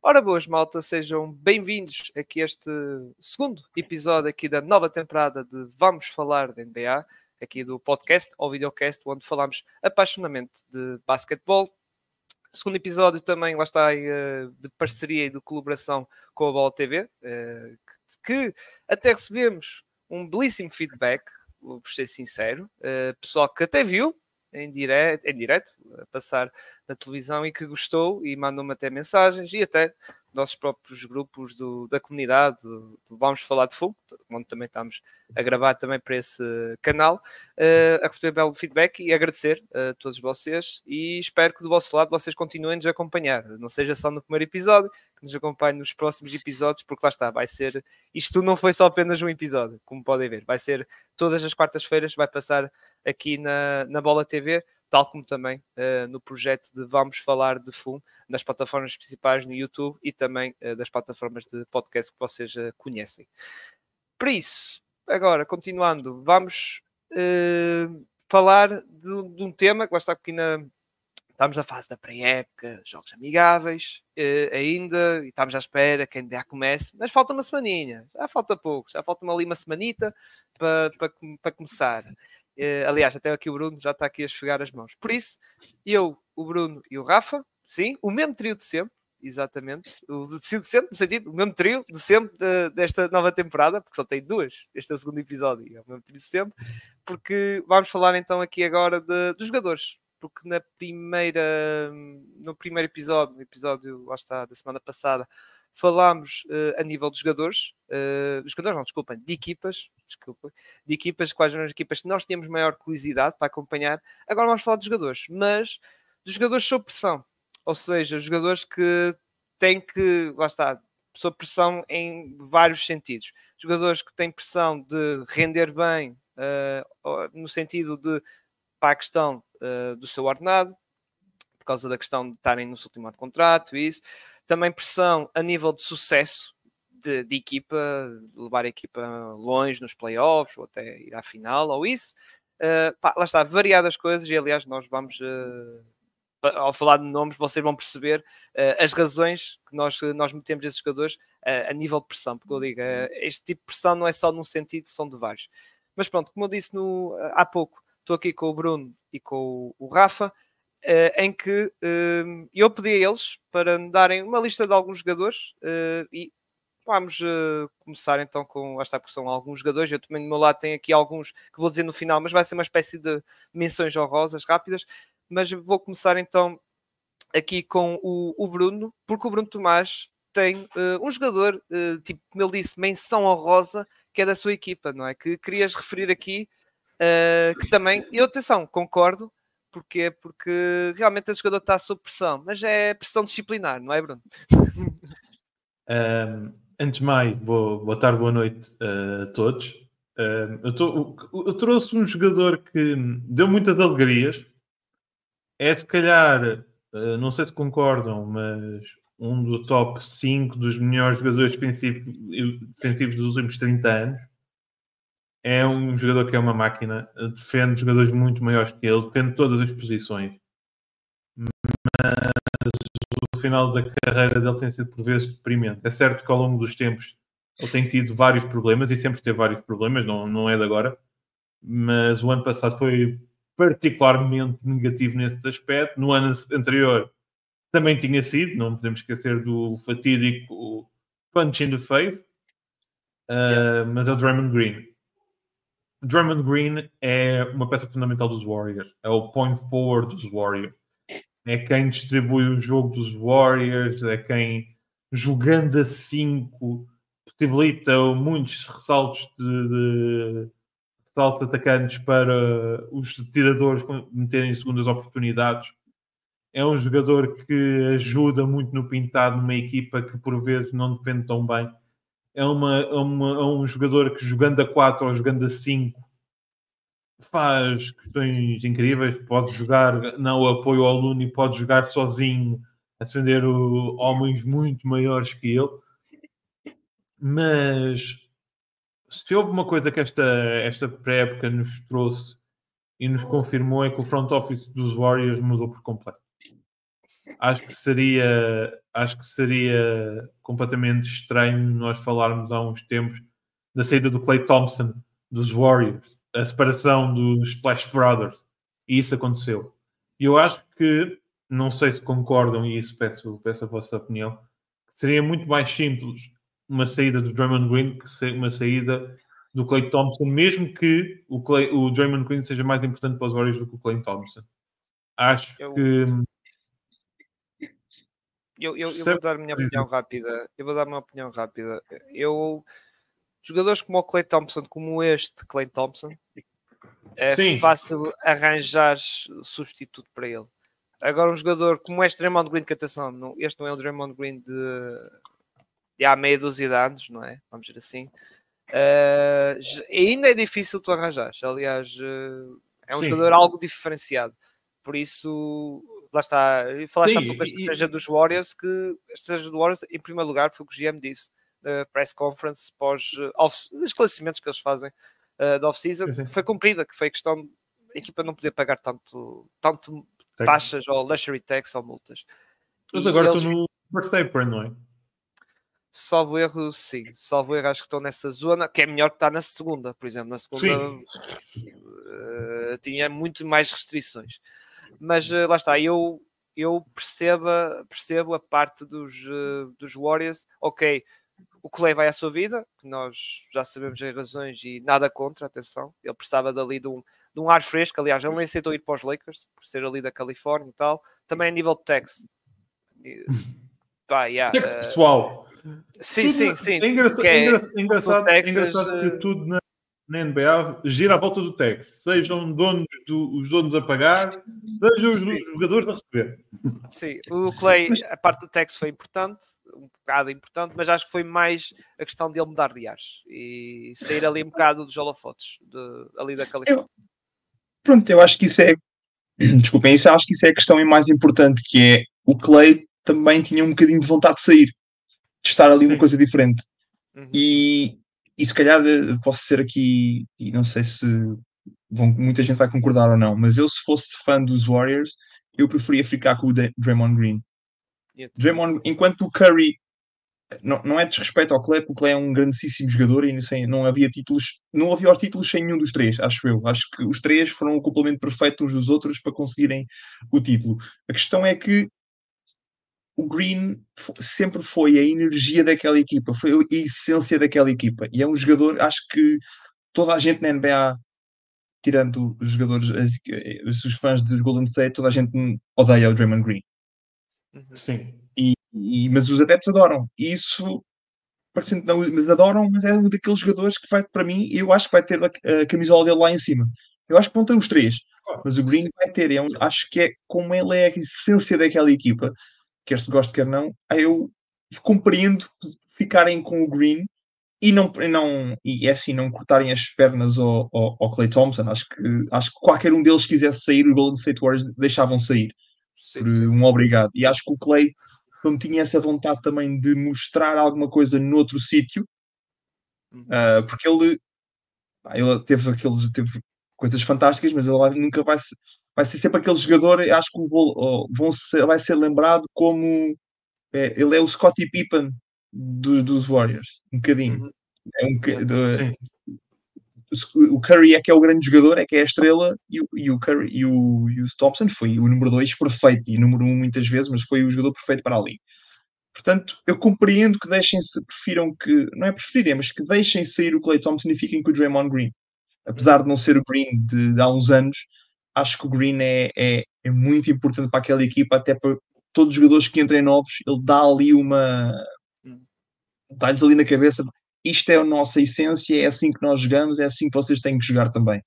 Ora boas, malta, sejam bem-vindos aqui a este segundo episódio aqui da nova temporada de Vamos Falar de NBA, aqui do podcast ou videocast, onde falamos apaixonadamente de basquetebol. Segundo episódio também, lá está, de parceria e de colaboração com a Bola TV, que até recebemos um belíssimo feedback, vou ser sincero, pessoal que até viu em direto, a passar na televisão e que gostou e mandou-me até mensagens e até nossos próprios grupos da comunidade, do Vamos Falar de Fogo, onde também estamos a gravar também para esse canal, a receber belo feedback e agradecer a todos vocês e espero que do vosso lado vocês continuem a nos acompanhar, não seja só no primeiro episódio, que nos acompanhem nos próximos episódios, porque lá está, vai ser, isto não foi só apenas um episódio, como podem ver, vai ser todas as quartas-feiras, vai passar aqui na Bola TV, tal como também no projeto de Vamos Falar de FUM, nas plataformas principais no YouTube e também das plataformas de podcast que vocês conhecem. Por isso, agora, continuando, vamos falar de um tema que lá está aqui estamos na fase da pré-época, jogos amigáveis ainda, e estamos à espera que a NBA comece, mas falta uma semaninha, já falta pouco, já falta ali uma semanita para começar. Aliás, até aqui o Bruno já está aqui a esfregar as mãos. Por isso, eu, o Bruno e o Rafa, sim, o mesmo trio de sempre, exatamente, o trio de sempre, no sentido, o mesmo trio de sempre desta nova temporada, porque só tem duas, este é o segundo episódio, é o mesmo trio de sempre, porque vamos falar então aqui agora dos jogadores, porque no primeiro episódio, no episódio, lá está, da semana passada, falámos a nível dos jogadores, de equipas, quais eram as equipas que nós tínhamos maior curiosidade para acompanhar. Agora vamos falar dos jogadores, mas dos jogadores sob pressão, ou seja, jogadores que têm que, lá está, sob pressão em vários sentidos. Jogadores que têm pressão de render bem, no sentido de, para a questão do seu ordenado, por causa da questão de estarem no seu último ano de contrato e isso. Também pressão a nível de sucesso de equipa, de levar a equipa longe nos playoffs ou até ir à final ou isso. Lá está, variadas coisas e aliás nós vamos, ao falar de nomes, vocês vão perceber as razões que nós metemos esses jogadores a nível de pressão, porque eu digo, este tipo de pressão não é só num sentido, são de vários. Mas pronto, como eu disse há pouco, estou aqui com o Bruno e com o Rafa, em que eu pedi a eles para me darem uma lista de alguns jogadores e vamos começar então com esta, porque são alguns jogadores. Eu também do meu lado tenho aqui alguns que vou dizer no final, mas vai ser uma espécie de menções honrosas rápidas. Mas vou começar então aqui com o Bruno, porque o Bruno Tomás tem um jogador, tipo, como ele disse, menção honrosa, que é da sua equipa, não é? Que querias referir aqui, que também, e atenção, concordo. Porquê? Porque realmente esse jogador está sob pressão, mas é pressão disciplinar, não é, Bruno? Antes de mais, boa tarde, boa noite a todos. Eu trouxe um jogador que deu muitas alegrias. É, se calhar, não sei se concordam, mas um do top 5 dos melhores jogadores defensivos dos últimos 30 anos. É um jogador que é uma máquina, defende jogadores muito maiores que ele, defende todas as posições. Mas o final da carreira dele tem sido por vezes deprimente. É certo que ao longo dos tempos ele tem tido vários problemas e sempre teve vários problemas, não é de agora. Mas o ano passado foi particularmente negativo nesse aspecto. No ano anterior também tinha sido, não podemos esquecer do fatídico punch in the face. Mas é o Draymond Green. Draymond Green é uma peça fundamental dos Warriors. É o point forward dos Warriors. É quem distribui o jogo dos Warriors. É quem, jogando a 5, possibilita muitos ressaltos de ressaltos atacantes para os tiradores meterem segundas oportunidades. É um jogador que ajuda muito no pintado numa equipa que por vezes não defende tão bem. É um jogador que, jogando a 4 ou jogando a 5, faz questões incríveis. Pode jogar não apoio ao aluno e pode jogar sozinho a defender homens muito maiores que ele. Mas se houve uma coisa que esta pré-época nos trouxe e nos confirmou, é que o front office dos Warriors mudou por completo. Acho que seria completamente estranho nós falarmos há uns tempos da saída do Klay Thompson dos Warriors, a separação dos Splash Brothers, e isso aconteceu. E eu acho que, não sei se concordam, e isso peço a vossa opinião, que seria muito mais simples uma saída do Draymond Green que uma saída do Klay Thompson, mesmo que o Draymond Green seja mais importante para os Warriors do que o Klay Thompson. Acho que... Eu vou dar a minha opinião rápida. Jogadores como o Klay Thompson, como este Klay Thompson, é fácil arranjar substituto para ele. Agora, um jogador como este Draymond Green, que atenção, este não é o Draymond Green de há meia dúzia de anos, não é? Vamos dizer assim. Ainda é difícil tu arranjares. Aliás, é um jogador algo diferenciado. Por isso, lá está. Falaste há pouco da estratégia dos Warriors, que a estratégia dos Warriors, em primeiro lugar, foi o que o GM disse na press conference pós os esclarecimentos que eles fazem da off-season, foi cumprida, que foi a questão a equipa não poder pagar tanto taxas ou luxury tax ou multas. Mas agora estou no first apron, não é? Salvo erro, sim. Salvo erro, acho que estou nessa zona, que é melhor que estar na segunda, por exemplo. Na segunda tinha muito mais restrições. Mas lá está, eu percebo a parte dos Warriors. Ok, o Klay vai à sua vida, que nós já sabemos as razões e nada contra, atenção. Ele precisava dali de um ar fresco. Aliás, ele nem aceitou ir para os Lakers, por ser ali da Califórnia e tal. Também a nível de tax. Pessoal. Sim. É engraçado que tudo na NBA gira à volta do tax. Sejam os donos a pagar, sejam os jogadores a receber. Sim, o Klay, a parte do tax foi importante, um bocado importante, mas acho que foi mais a questão de ele mudar de ares e sair ali um bocado dos holofotes ali da Califórnia. Eu acho que isso é... Desculpem, acho que isso é a questão mais importante, que é o Klay também tinha um bocadinho de vontade de sair, de estar ali uma coisa diferente. E se calhar posso ser aqui, e não sei se muita gente vai concordar ou não, mas eu, se fosse fã dos Warriors, eu preferia ficar com o Draymond Green. Enquanto o Curry, não é desrespeito ao Klay, porque o Klay é um grandíssimo jogador e não havia os títulos sem nenhum dos três, acho eu. Acho que os três foram um complemento perfeito uns dos outros para conseguirem o título. A questão é que o Green sempre foi a energia daquela equipa, foi a essência daquela equipa. E é um jogador, acho que toda a gente na NBA, tirando os jogadores, os fãs dos Golden State, toda a gente odeia o Draymond Green. Sim. Mas os adeptos adoram. E isso, mas adoram, mas é um daqueles jogadores que vai, para mim, eu acho que vai ter a camisola dele lá em cima. Eu acho que vão ter os três. Mas o Green vai ter. Acho que é como ele é a essência daquela equipa. Quer se goste, quer não, eu compreendo ficarem com o Green e não cortarem as pernas ao Klay Thompson. Acho que qualquer um deles quisesse sair, os Golden State Warriors deixavam sair por um obrigado. E acho que o Klay, como tinha essa vontade também de mostrar alguma coisa noutro sítio, porque ele teve coisas fantásticas, mas ele nunca vai ser sempre aquele jogador. Acho que vai ser lembrado como ele é o Scottie Pippen dos Warriors, um bocadinho. O Curry é que é o grande jogador, é que é a estrela, e o Curry e o Thompson foi o número 2 perfeito e número 1 muitas vezes, mas foi o jogador perfeito para ali. Portanto, eu compreendo que prefiram que, não é preferirem, mas que deixem sair o Klay Thompson e fiquem com o Draymond Green. Apesar de não ser o Green de há uns anos, acho que o Green é muito importante para aquela equipa, até para todos os jogadores que entrem novos, ele dá ali dá-lhes ali na cabeça, isto é a nossa essência, é assim que nós jogamos, é assim que vocês têm que jogar também.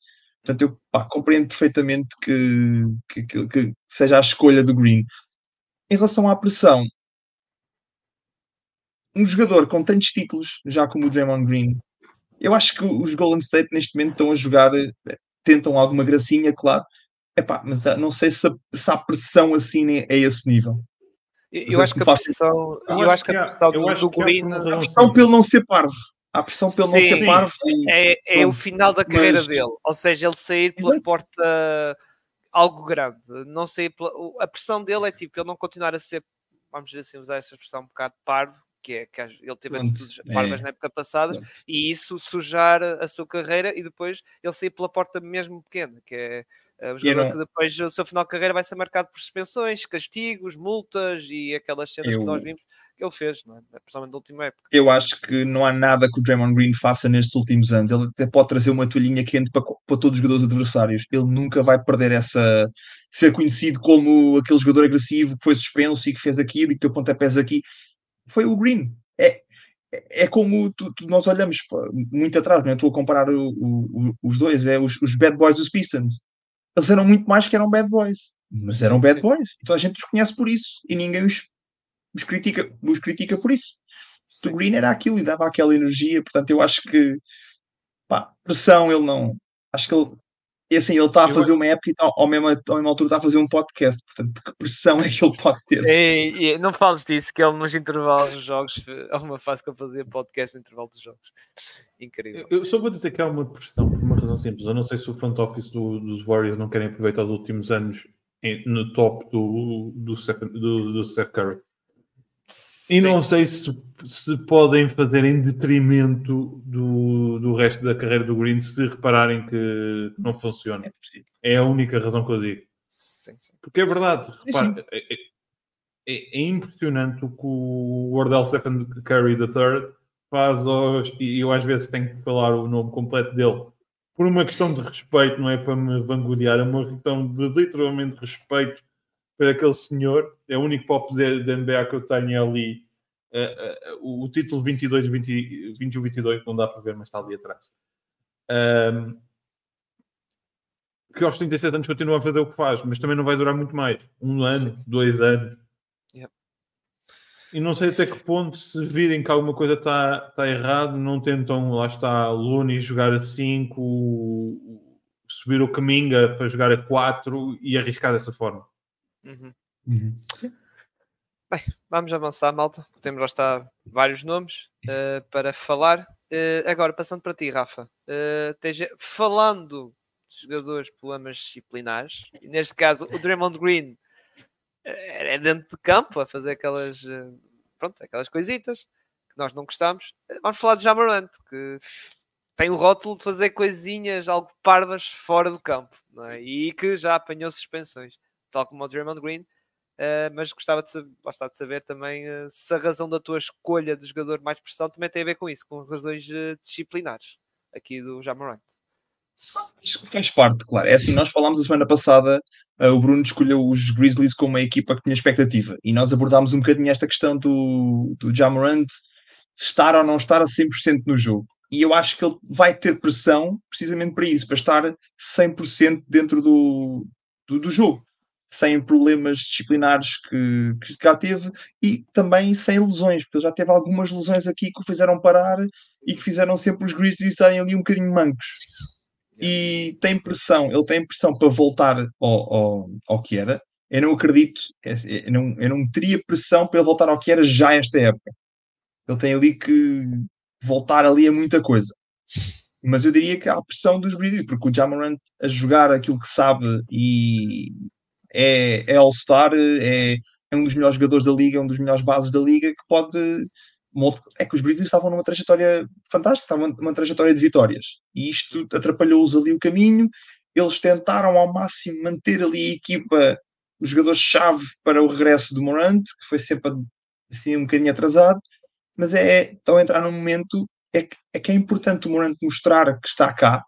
Portanto, eu compreendo perfeitamente que seja a escolha do Green. Em relação à pressão, um jogador com tantos títulos, já como o Draymond Green, eu acho que os Golden State neste momento estão a jogar, tentam alguma gracinha, claro, mas não sei se há pressão assim a esse nível. Eu acho que a pressão do Green... A pressão pelo não ser parvo. Há pressão pelo não ser parvo. É o final da carreira dele. Ou seja, ele sair pela porta algo grande. Não sei, a pressão dele é tipo, ele não continuar a ser, vamos dizer assim, usar essa expressão um bocado parvo, que ele teve atitudes parvas na época passada, e isso sujar a sua carreira e depois ele sair pela porta mesmo pequena, que é um jogador que depois o seu final de carreira vai ser marcado por suspensões, castigos, multas e aquelas cenas que nós vimos que ele fez, não é? Principalmente na última época. Eu acho que não há nada que o Draymond Green faça nestes últimos anos. Ele até pode trazer uma toalhinha quente para todos os jogadores adversários. Ele nunca vai perder essa... ser conhecido como aquele jogador agressivo que foi suspenso e que fez aquilo e que deu pontapés aqui. Foi o Green. É como nós olhamos muito atrás, não é? Estou a comparar os dois, os bad boys dos Pistons. Eles eram muito mais que eram bad boys, mas eram bad boys. Então a gente os conhece por isso e ninguém os critica por isso. O Green era aquilo e dava aquela energia, portanto eu acho que pressão ele não... Acho que ele está a fazer uma época e ao mesma altura está a fazer um podcast, portanto que pressão é que ele pode ter? E não fales disso, que ele nos intervalos dos jogos, há uma fase que ele fazia podcast no intervalo dos jogos. Incrível. Eu só vou dizer que há uma pressão por uma razão simples. Eu não sei se o front office dos Warriors não querem aproveitar os últimos anos no top do Steph Curry. E não sei se podem fazer em detrimento do resto da carreira do Green se repararem que não funciona. É a única razão que eu digo. Sim. Porque é verdade, repare, é impressionante o que o Wardell Stephen Curry III faz e eu às vezes tenho que falar o nome completo dele por uma questão de respeito, não é para me vangloriar, é uma questão de literalmente respeito para aquele senhor. É o único pop da NBA que eu tenho ali. O título 22 e 21-22, não dá para ver, mas está ali atrás. Que aos 37 anos continua a fazer o que faz, mas também não vai durar muito mais. 1 ano, 2 anos. Yep. E não sei até que ponto, se virem que alguma coisa está errado, não tentam, lá está, Looney jogar a 5, subir o Kuminga para jogar a 4 e arriscar dessa forma. Bem, vamos avançar, malta. Temos lá está vários nomes para falar. Agora, passando para ti, Rafa. Falando de jogadores problemas disciplinares, e neste caso o Draymond Green é dentro de campo a fazer aquelas coisitas que nós não gostamos. Vamos falar de Ja Morant, que tem o rótulo de fazer coisinhas algo parvas fora do campo, não é? E que já apanhou suspensões, tal como o Draymond Green. Mas gostava de saber também se a razão da tua escolha de jogador mais pressão também tem a ver com isso, com razões disciplinares aqui do Ja Morant. Acho que faz parte, claro. É assim, nós falámos a semana passada, o Bruno escolheu os Grizzlies como uma equipa que tinha expectativa e nós abordámos um bocadinho esta questão do Ja Morant estar ou não estar a 100% no jogo. E eu acho que ele vai ter pressão precisamente para isso, para estar 100% dentro do jogo. Sem problemas disciplinares que já teve e também sem lesões, porque ele já teve algumas lesões aqui que o fizeram parar e que fizeram sempre os Grizzlies estarem ali um bocadinho mancos. E ele tem pressão para voltar ao que era. Eu não acredito, eu não teria pressão para ele voltar ao que era já esta época. Ele tem ali que voltar ali a muita coisa. Mas eu diria que há a pressão dos Grizzlies, porque o Ja Morant a jogar aquilo que sabe e é All-Star, é um dos melhores jogadores da liga, um dos melhores bases da liga, que pode... É que os Grizzlies estavam numa trajetória fantástica, estavam numa trajetória de vitórias. E isto atrapalhou-os ali o caminho. Eles tentaram ao máximo manter ali a equipa, os jogadores-chave para o regresso do Morant, que foi sempre assim um bocadinho atrasado. Mas estão a entrar num momento que é importante o Morant mostrar que está cá,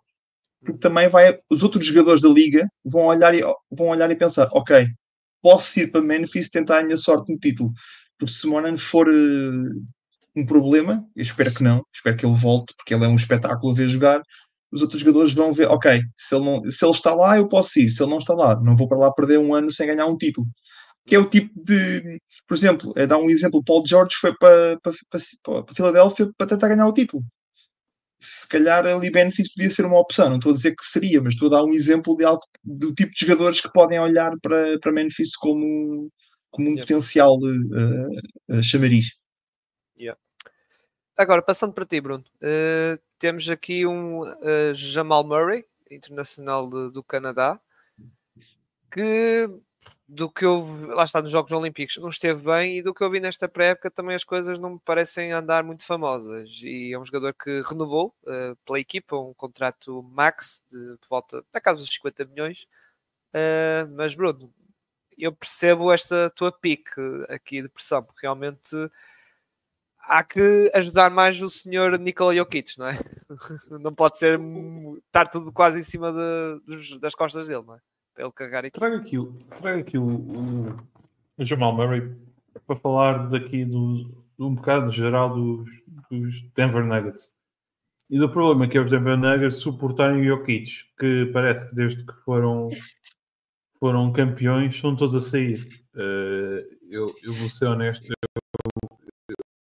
porque também os outros jogadores da liga vão olhar e pensar, ok, posso ir para Memphis tentar a minha sorte no título, porque se Morant for um problema, eu espero que não, espero que ele volte, porque ele é um espetáculo a ver jogar, os outros jogadores vão ver, ok, se ele está lá eu posso ir, se ele não está lá, não vou para lá perder 1 ano sem ganhar um título. Que é o tipo de, por exemplo, dar um exemplo, Paul George foi para Filadélfia para tentar ganhar o título. Se calhar ali Memphis podia ser uma opção, não estou a dizer que seria, mas estou a dar um exemplo de algo, do tipo de jogadores que podem olhar para Memphis como um potencial chamariz. Agora, passando para ti, Bruno, temos aqui um Jamal Murray, internacional do Canadá, que do que eu lá está nos Jogos Olímpicos não esteve bem, e do que eu vi nesta pré-época também as coisas não me parecem andar muito famosas, e é um jogador que renovou pela equipa um contrato max por volta da casa dos 50 milhões. Mas Bruno, eu percebo esta tua pique aqui de pressão, porque realmente há que ajudar mais o senhor Nikola Jokic, não é? Não pode ser estar tudo quase em cima das costas dele, não é? Para ele carregar aqui. Trago aqui o Jamal Murray para falar daqui um bocado geral dos Denver Nuggets. E do problema que é os Denver Nuggets suportarem o Jokic, que parece que desde que foram campeões são todos a sair. Eu vou ser honesto,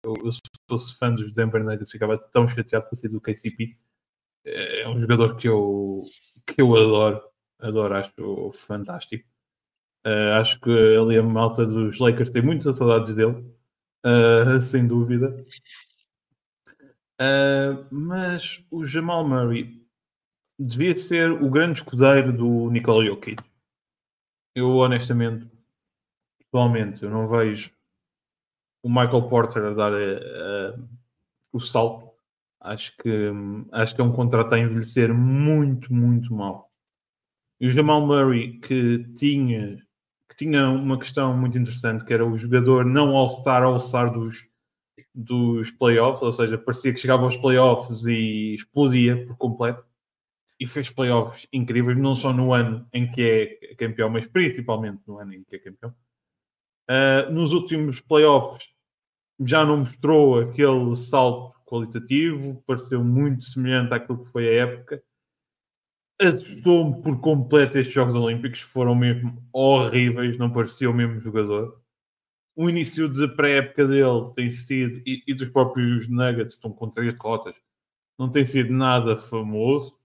eu se fosse fã dos Denver Nuggets ficava tão chateado com a saída do KCP. É um jogador que eu adoro, acho fantástico. Acho que ali a malta dos Lakers tem muitas saudades dele, sem dúvida. Mas o Jamal Murray devia ser o grande escudeiro do Nikola Jokic. Eu honestamente, pessoalmente, eu não vejo o Michael Porter a dar o salto. Acho que é um contrato a envelhecer muito, muito mal. E o Jamal Murray, que tinha uma questão muito interessante, que era o jogador não All-Star dos playoffs, ou seja, parecia que chegava aos playoffs e explodia por completo. E fez playoffs incríveis, não só no ano em que é campeão, mas principalmente no ano em que é campeão. Nos últimos playoffs já não mostrou aquele salto qualitativo, pareceu muito semelhante àquilo que foi a época. Assustou-me por completo estes Jogos Olímpicos, foram mesmo horríveis, não parecia o mesmo jogador. O início de pré-época dele tem sido, e dos próprios Nuggets, estão com 3 derrotas, não tem sido nada famoso.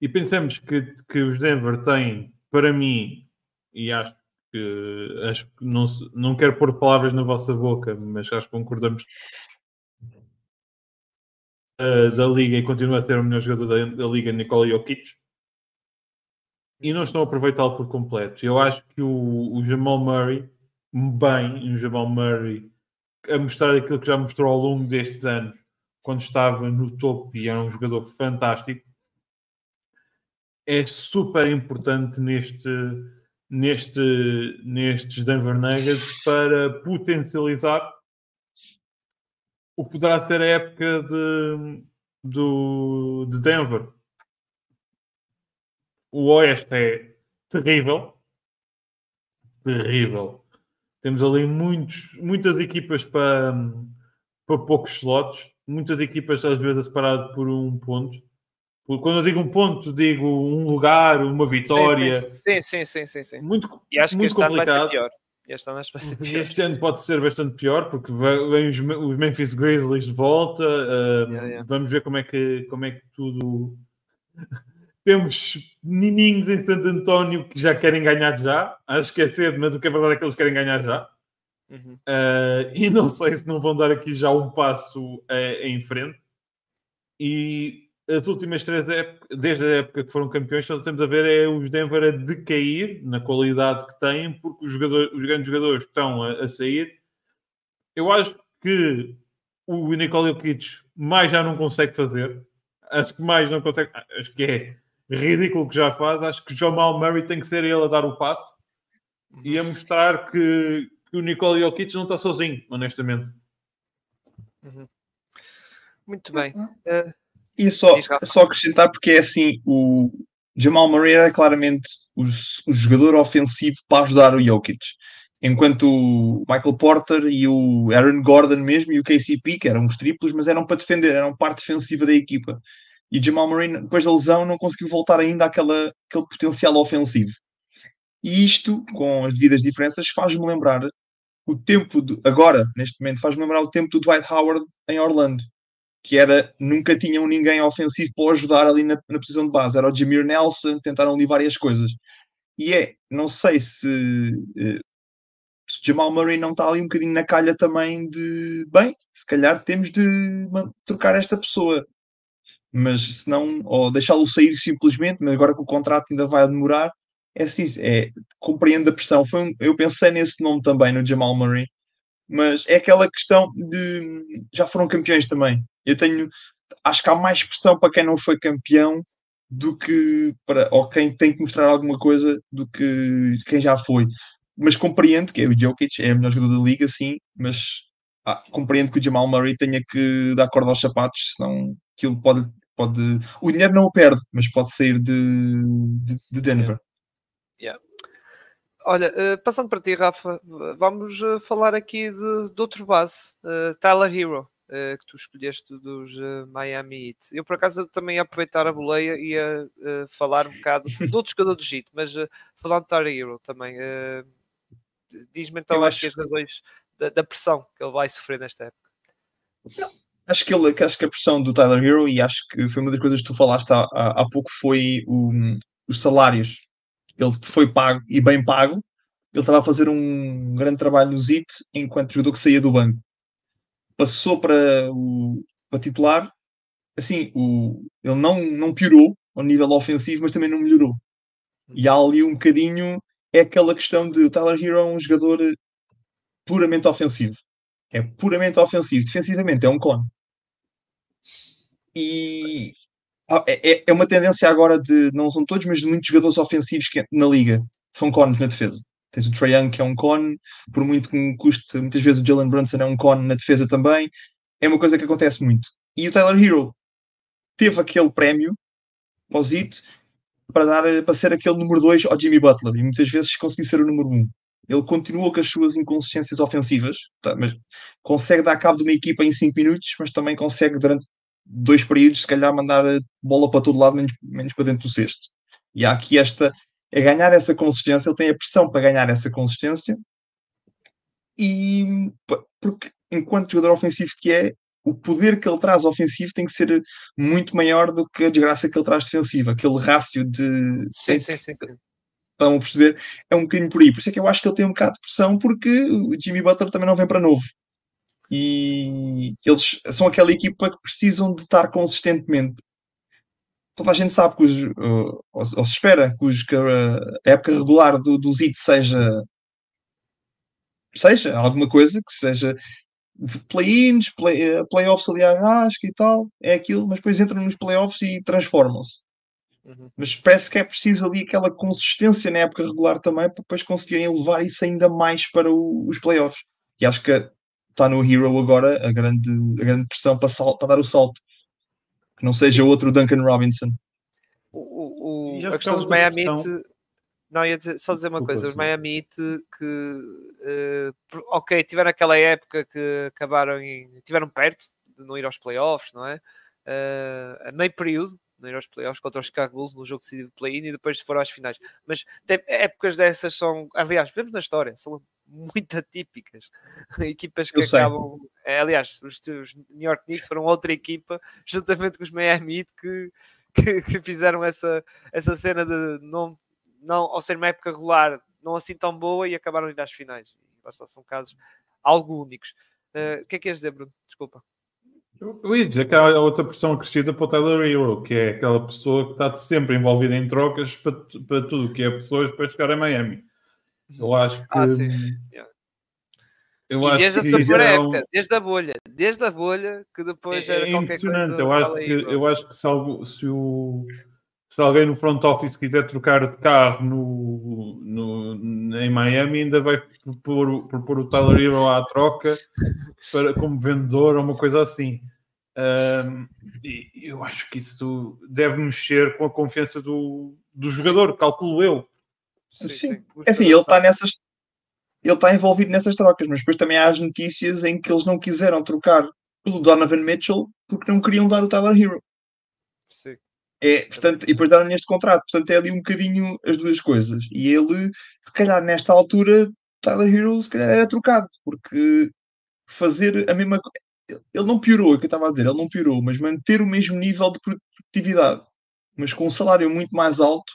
E pensamos que os Denver têm, para mim, e acho que não quero pôr palavras na vossa boca, mas acho que concordamos da Liga e continua a ter o melhor jogador da Liga, Nikola Jokic, e não estão a aproveitá-lo por completo. Eu acho que o Jamal Murray, o Jamal Murray a mostrar aquilo que já mostrou ao longo destes anos, quando estava no topo e era um jogador fantástico, é super importante nestes Denver Nuggets para potencializar o que poderá ser a época de Denver. O Oeste é terrível. Terrível. Temos ali muitas equipas para poucos slots. Muitas equipas às vezes separadas por um ponto. Quando eu digo um ponto, digo um lugar, uma vitória. Sim. Muito, e acho muito que este complicado. ano vai ser pior. Este ano pode ser bastante pior, porque vem os Memphis Grizzlies de volta. Vamos ver como é que tudo... Temos menininhos em Santo António que já querem ganhar já. Acho que é cedo, mas o que é verdade é que eles querem ganhar já. E não sei se não vão dar aqui já um passo em frente. E as últimas 3 épocas, desde a época que foram campeões, só temos a ver é os Denver a decair na qualidade que têm, porque os grandes jogadores estão a sair. Eu acho que o Nikola Jokic mais já não consegue fazer. Acho que mais não consegue. Acho que é ridículo o que já faz. Acho que Jamal Murray tem que ser ele a dar o passo e a mostrar que o Nikola Jokic não está sozinho, honestamente. Muito bem. E só acrescentar, porque é assim, o Jamal Murray era claramente o jogador ofensivo para ajudar o Jokic. Enquanto o Michael Porter e o Aaron Gordon mesmo e o KCP, que eram os triplos, mas eram para defender, eram parte defensiva da equipa. E o Jamal Murray, depois da lesão, não conseguiu voltar ainda àquele potencial ofensivo. E isto, com as devidas diferenças, faz-me lembrar o tempo, agora, neste momento, faz-me lembrar o tempo do Dwight Howard em Orlando, que nunca tinham ninguém ofensivo para ajudar ali na posição de base. Era o Jameer Nelson, tentaram ali várias coisas. E não sei se Jamal Murray não está ali um bocadinho na calha também de, bem, se calhar temos de trocar esta pessoa. Mas se não, ou deixá-lo sair simplesmente, mas agora que o contrato ainda vai demorar, é assim, compreendo a pressão. Eu pensei nesse nome também, no Jamal Murray, mas é aquela questão de já foram campeões também. Acho que há mais pressão para quem não foi campeão do que para ou quem tem que mostrar alguma coisa do que quem já foi. Mas compreendo que o Jokic é o melhor jogador da liga, sim, mas compreendo que o Jamal Murray tenha que dar corda aos sapatos, senão aquilo pode. O dinheiro não o perde, mas pode sair de Denver. Yeah. Olha, passando para ti, Rafa, vamos falar aqui de outro base, Tyler Hero, que tu escolheste dos Miami Heat. Eu, por acaso, também ia aproveitar a boleia e ia falar um bocado de outro jogador do Heat, mas falando de Tyler Hero também, diz-me então as razões da pressão que ele vai sofrer nesta época. Acho que a pressão do Tyler Hero, e acho que foi uma das coisas que tu falaste há pouco, foi os salários. Ele foi pago e bem pago. Ele estava a fazer um grande trabalho no ZIT enquanto jogador que saía do banco. Passou para titular. Assim, ele não piorou ao nível ofensivo, mas também não melhorou. E há ali um bocadinho, é aquela questão de o Tyler Hero é um jogador puramente ofensivo. É puramente ofensivo. Defensivamente é um cone. E é uma tendência agora de, não são todos, mas de muitos jogadores ofensivos na liga são cones na defesa. Tens o Trae Young, que é um cone, por muito que me custe, muitas vezes o Jalen Brunson é um cone na defesa também. É uma coisa que acontece muito. E o Tyler Hero teve aquele prémio, ao ZIT, para ser aquele número 2 ao Jimmy Butler, e muitas vezes conseguiu ser o número 1. Ele continua com as suas inconsistências ofensivas, mas consegue dar cabo de uma equipa em 5 minutos, mas também consegue, durante 2 períodos, se calhar, mandar a bola para todo lado, menos para dentro do cesto. E há aqui ganhar essa consistência. Ele tem a pressão para ganhar essa consistência, e porque, enquanto jogador ofensivo que é, o poder que ele traz ofensivo tem que ser muito maior do que a desgraça que ele traz defensiva. Aquele rácio de... Sim. Estão a perceber? É um bocadinho por aí. Por isso é que eu acho que ele tem um bocado de pressão, porque o Jimmy Butler também não vem para novo. E eles são aquela equipa que precisam de estar consistentemente. Toda a gente sabe que ou se espera que a época regular do ZIT seja alguma coisa, que seja play-ins, playoffs ali à rasca e tal, é aquilo, mas depois entram nos playoffs e transformam-se. Mas parece que é preciso ali aquela consistência na época regular também, para depois conseguirem levar isso ainda mais para os playoffs. E acho que está no Hero agora a grande pressão para dar o salto. Que não seja outro Duncan Robinson. A questão dos Miami Heat... Não, ia só dizer uma coisa. Os Miami Heat ok, tiveram aquela época que tiveram perto de não ir aos playoffs, não é? A meio período, não ir aos playoffs contra os Chicago Bulls no jogo decisivo de play-in, e depois foram às finais. Mas épocas dessas são, aliás, vemos na história, são muito atípicas. Equipas que acabam... aliás, os New York Knicks foram outra equipa, juntamente com os Miami Heat, que fizeram essa cena de não, ao ser uma época regular, não assim tão boa, e acabaram de ir às finais. São casos algo únicos. O que é que ias dizer, Bruno? Desculpa. Eu ia dizer que há outra pressão acrescida para o Tyler Hero, que é aquela pessoa que está sempre envolvida em trocas para tudo o que é pessoas para chegar a Miami. Eu acho que... sim. Yeah. Desde a primeira época, desde a bolha, que depois era qualquer coisa... Eu acho que se alguém no front office quiser trocar de carro em Miami, ainda vai propor o Tyler Hero à troca como vendedor ou uma coisa assim. E eu acho que isso deve mexer com a confiança do jogador, calculo eu. Sim. É assim, ele está envolvido nessas trocas, mas depois também há as notícias em que eles não quiseram trocar pelo Donovan Mitchell porque não queriam dar o Tyler Hero. Sim. Portanto, e depois deram-lhe este contrato. Portanto, é ali um bocadinho as duas coisas. E ele, se calhar, nesta altura, Tyler Hero, se calhar, era trocado, porque fazer a mesma coisa. Ele não piorou, é o que eu estava a dizer, ele não piorou, mas manter o mesmo nível de produtividade, mas com um salário muito mais alto.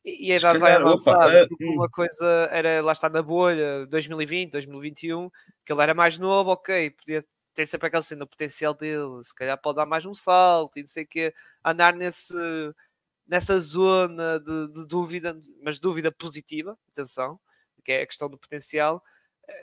E a idade vai avançar, porque uma coisa era, lá está, na bolha, 2020, 2021, que ele era mais novo, ok, podia ter sempre aquela cena, o potencial dele, se calhar pode dar mais um salto, e não sei o quê, andar nessa zona de dúvida, mas dúvida positiva, atenção, que é a questão do potencial,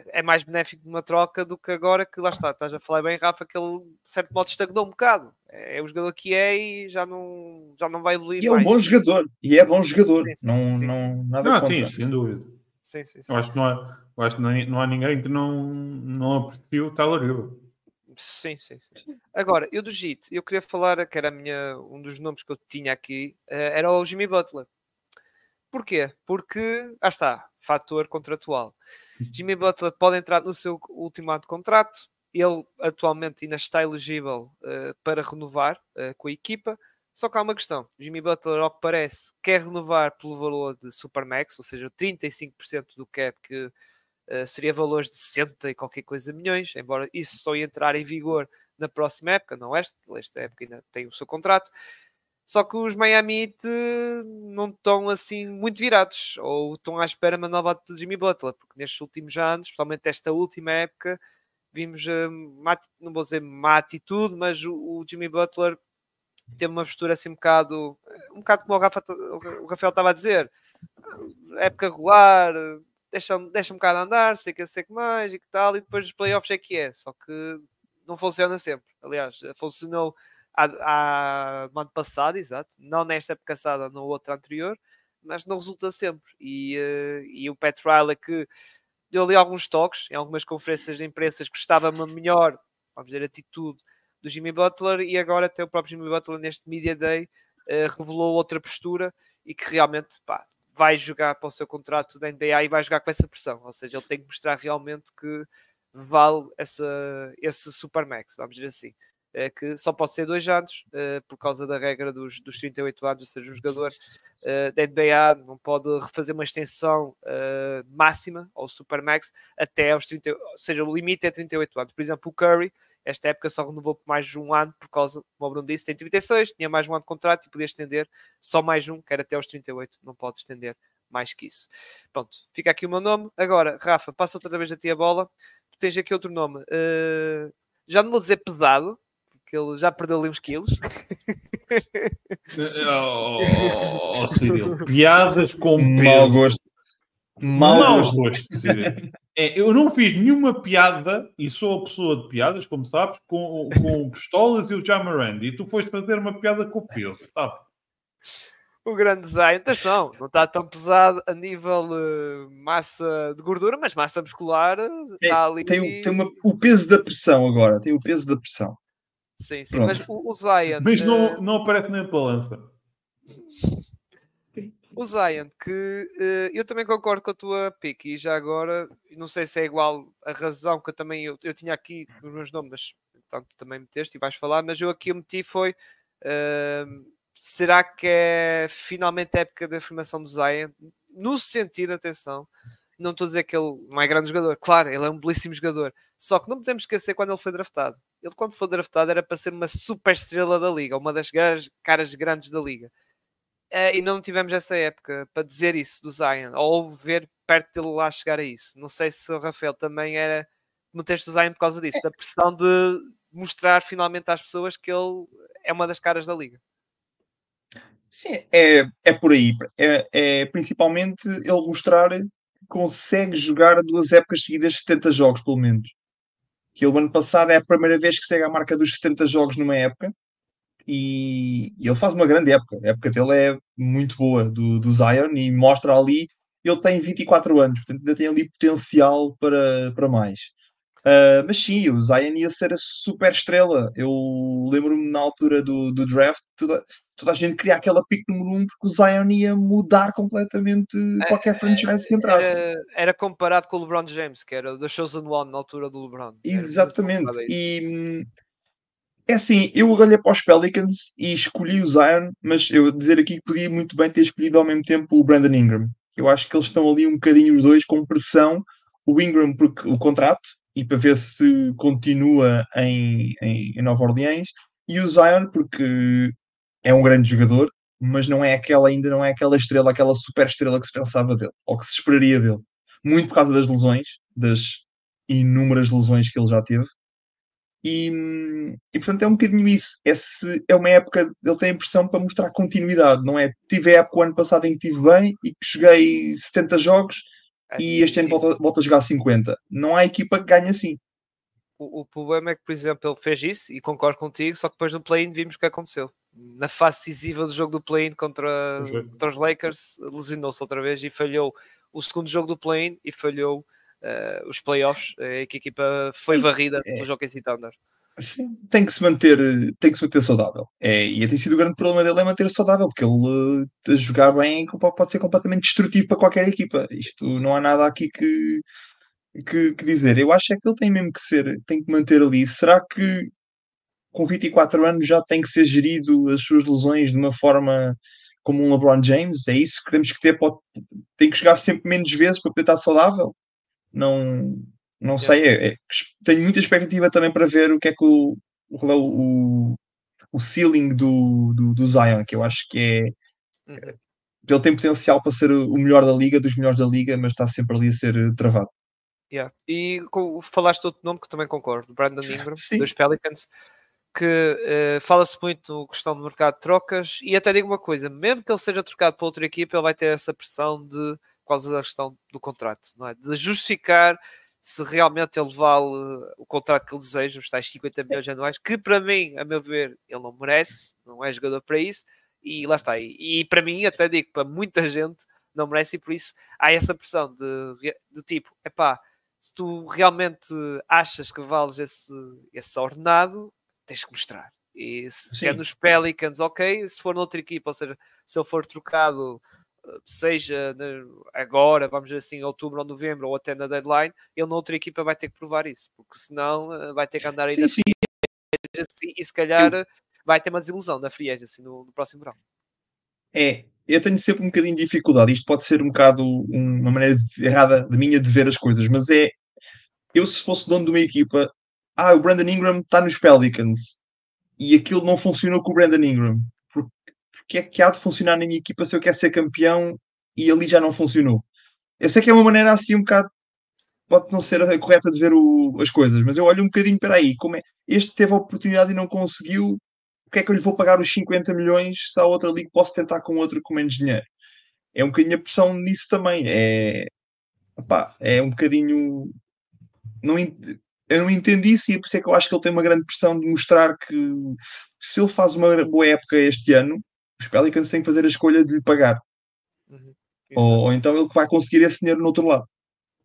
é mais benéfico numa troca do que agora que, lá está, estás a falar bem, Rafa, que ele, de certo modo, estagnou um bocado. É o jogador que é e já não vai evoluir mais. E é um bom jogador. E é bom jogador. Sim. Nada contra. Sim, sem dúvida. Sim. Eu acho que não há ninguém que não aprecie o Tyler Hero. Sim. Agora, eu do JIT, eu queria falar que era um dos nomes que eu tinha aqui, era o Jimmy Butler. Porquê? Porque, está, fator contratual. Jimmy Butler pode entrar no seu último ano de contrato. Ele atualmente ainda está elegível para renovar com a equipa. Só que há uma questão. Jimmy Butler, ao que parece, quer renovar pelo valor de Supermax, ou seja, 35% do cap, que seria valores de 60 e qualquer coisa milhões, embora isso só ia entrar em vigor na próxima época, não esta época ainda tem o seu contrato. Só que os Miami Heat não estão assim muito virados, ou estão à espera de uma nova atitude de Jimmy Butler, porque nestes últimos anos, especialmente esta última época, vimos, não vou dizer má atitude, mas o Jimmy Butler teve uma postura assim um bocado como o Rafael estava a dizer, época regular, deixa um bocado andar, sei que mais e que tal, e depois os playoffs é que é, só que não funciona sempre. Aliás, funcionou no ano passado, exato, não nesta época passada, no outro anterior, mas não resulta sempre. E o Pat Riley, que deu ali alguns toques em algumas conferências de imprensa, gostava uma melhor, vamos dizer, atitude do Jimmy Butler, e agora até o próprio Jimmy Butler neste Media Day revelou outra postura e que realmente vai jogar para o seu contrato da NBA e vai jogar com essa pressão, ou seja, ele tem que mostrar realmente que vale esse Supermax, vamos dizer assim, que só pode ser 2 anos, por causa da regra dos 38 anos, ou seja, um jogador da NBA não pode refazer uma extensão máxima ao Supermax até aos 30, ou seja, o limite é 38 anos. Por exemplo, o Curry, esta época só renovou por mais de um ano, por causa, como o Bruno disse, tem 36, tinha mais um ano de contrato e podia estender só mais um, que era até aos 38, não pode estender mais que isso. Pronto, fica aqui o meu nome. Agora, Rafa, passa outra vez a ti a bola. Tu tens aqui outro nome. Já não vou dizer pesado, porque ele já perdeu ali uns quilos. Cirilo. Piadas com mau gosto. Mau gosto, Cirilo. Eu não fiz nenhuma piada, e sou a pessoa de piadas, como sabes, com pistolas e o Jamarand. E tu foste fazer uma piada com o peso, tá? O grande Zion, atenção, não está tão pesado a nível massa de gordura, mas massa muscular está ali. Tem o peso da pressão agora, tem o peso da pressão. Sim, mas o Zion... Mas não aparece na balança. O Zion, que eu também concordo com a tua pick, e já agora, não sei se é igual a razão que eu tinha aqui nos meus nomes, mas então, tu também meteste e vais falar, mas eu aqui meti foi... será que é finalmente a época da afirmação do Zion? No sentido, atenção, não estou a dizer que ele não é grande jogador, claro, ele é um belíssimo jogador, só que não podemos esquecer quando ele foi draftado. Ele, quando foi draftado, era para ser uma super estrela da liga, uma das caras grandes da liga. E não tivemos essa época para dizer isso do Zion, ou ver perto dele lá chegar a isso. Não sei se o Rafael também era meteste o Zion por causa disso, da pressão de mostrar finalmente às pessoas que ele é uma das caras da liga. Sim, é por aí. É principalmente ele mostrar que consegue jogar 2 épocas seguidas de 70 jogos, pelo menos. Que ele, ano passado, é a primeira vez que segue a marca dos 70 jogos numa época. E ele faz uma grande época. A época dele é muito boa, do Zion, e mostra ali. Ele tem 24 anos, portanto ainda tem ali potencial para mais. Mas sim, o Zion ia ser a super estrela. Eu lembro-me na altura do draft, toda a gente queria aquela pick número 1 porque o Zion ia mudar completamente qualquer franchise que entrasse. Era comparado com o LeBron James, que era o The Chosen One na altura do LeBron. Exatamente. E é assim, eu olhei para os Pelicans e escolhi o Zion, mas eu dizer aqui que podia muito bem ter escolhido ao mesmo tempo o Brandon Ingram. Eu acho que eles estão ali um bocadinho os dois com pressão. O Ingram porque o contrato, e para ver se continua em Nova Orleans, e o Zion porque é um grande jogador mas ainda não é aquela estrela, aquela super estrela que se pensava dele, ou que se esperaria dele. Muito por causa das lesões, das inúmeras lesões que ele já teve. E portanto é um bocadinho isso. É uma época, ele tem a impressão para mostrar continuidade, não é? Tive a época o ano passado em que estive bem e que joguei 70 jogos e este ano volta a jogar 50. Não há equipa que ganhe assim. O problema é que, por exemplo, ele fez isso e concordo contigo, só que depois no play-in vimos o que aconteceu. Na fase decisiva do jogo do play-in contra os Lakers, lesionou-se outra vez e falhou o segundo jogo do play-in e falhou os playoffs, que a equipa foi varrida no jogo em Thunder. Sim, tem que se manter saudável. E tem sido o grande problema dele é manter-se saudável, porque ele a jogar bem pode ser completamente destrutivo para qualquer equipa. Isto não há nada aqui que dizer. Eu acho é que ele tem mesmo que tem que manter ali. Será que com 24 anos já tem que ser gerido as suas lesões de uma forma como um LeBron James? É isso que temos que ter? Tem que jogar sempre menos vezes para poder estar saudável? Não sei. Tenho muita expectativa também para ver o que é que o ceiling do Zion, que eu acho que é. Ele tem potencial para ser o melhor da liga, dos melhores da liga, mas está sempre ali a ser travado. Yeah. E falaste outro nome que também concordo, Brandon Ingram, Sim. dos Pelicans, que fala-se muito na questão do mercado de trocas, e até digo uma coisa, mesmo que ele seja trocado para outra equipa, ele vai ter essa pressão de, por causa da questão do contrato, não é? De justificar se realmente ele vale o contrato que ele deseja, os tais 50 milhões anuais, que para mim, a meu ver, ele não merece, não é jogador para isso, e lá está. E para mim, até digo, para muita gente, não merece, e por isso há essa pressão de tipo, epá, se tu realmente achas que vales esse ordenado, tens que mostrar. E se é nos Pelicans, ok. Se for noutra equipa, ou seja, se ele for trocado, seja agora, vamos dizer assim, outubro ou novembro, ou até na deadline, ele noutra equipa vai ter que provar isso, porque senão vai ter que andar aí na free agency e se calhar vai ter uma desilusão na free agency no próximo verão. Eu tenho sempre um bocadinho de dificuldade. Isto pode ser um bocado uma maneira errada de minha de ver as coisas, mas eu se fosse dono de uma equipa, o Brandon Ingram está nos Pelicans e aquilo não funcionou com o Brandon Ingram. Porque é que há de funcionar na minha equipa se eu quero ser campeão e ali já não funcionou? Eu sei que é uma maneira assim um bocado, pode não ser a correta de ver as coisas, mas eu olho um bocadinho para aí, como é, este teve a oportunidade e não conseguiu, o que é que eu lhe vou pagar os 50 milhões se há outra liga posso tentar com outro com menos dinheiro? É um bocadinho a pressão nisso também. É um bocadinho. Eu não entendi isso e é por isso é que eu acho que ele tem uma grande pressão de mostrar que se ele faz uma boa época este ano, os Pelicans têm que fazer a escolha de lhe pagar. Ou então ele que vai conseguir esse dinheiro no outro lado.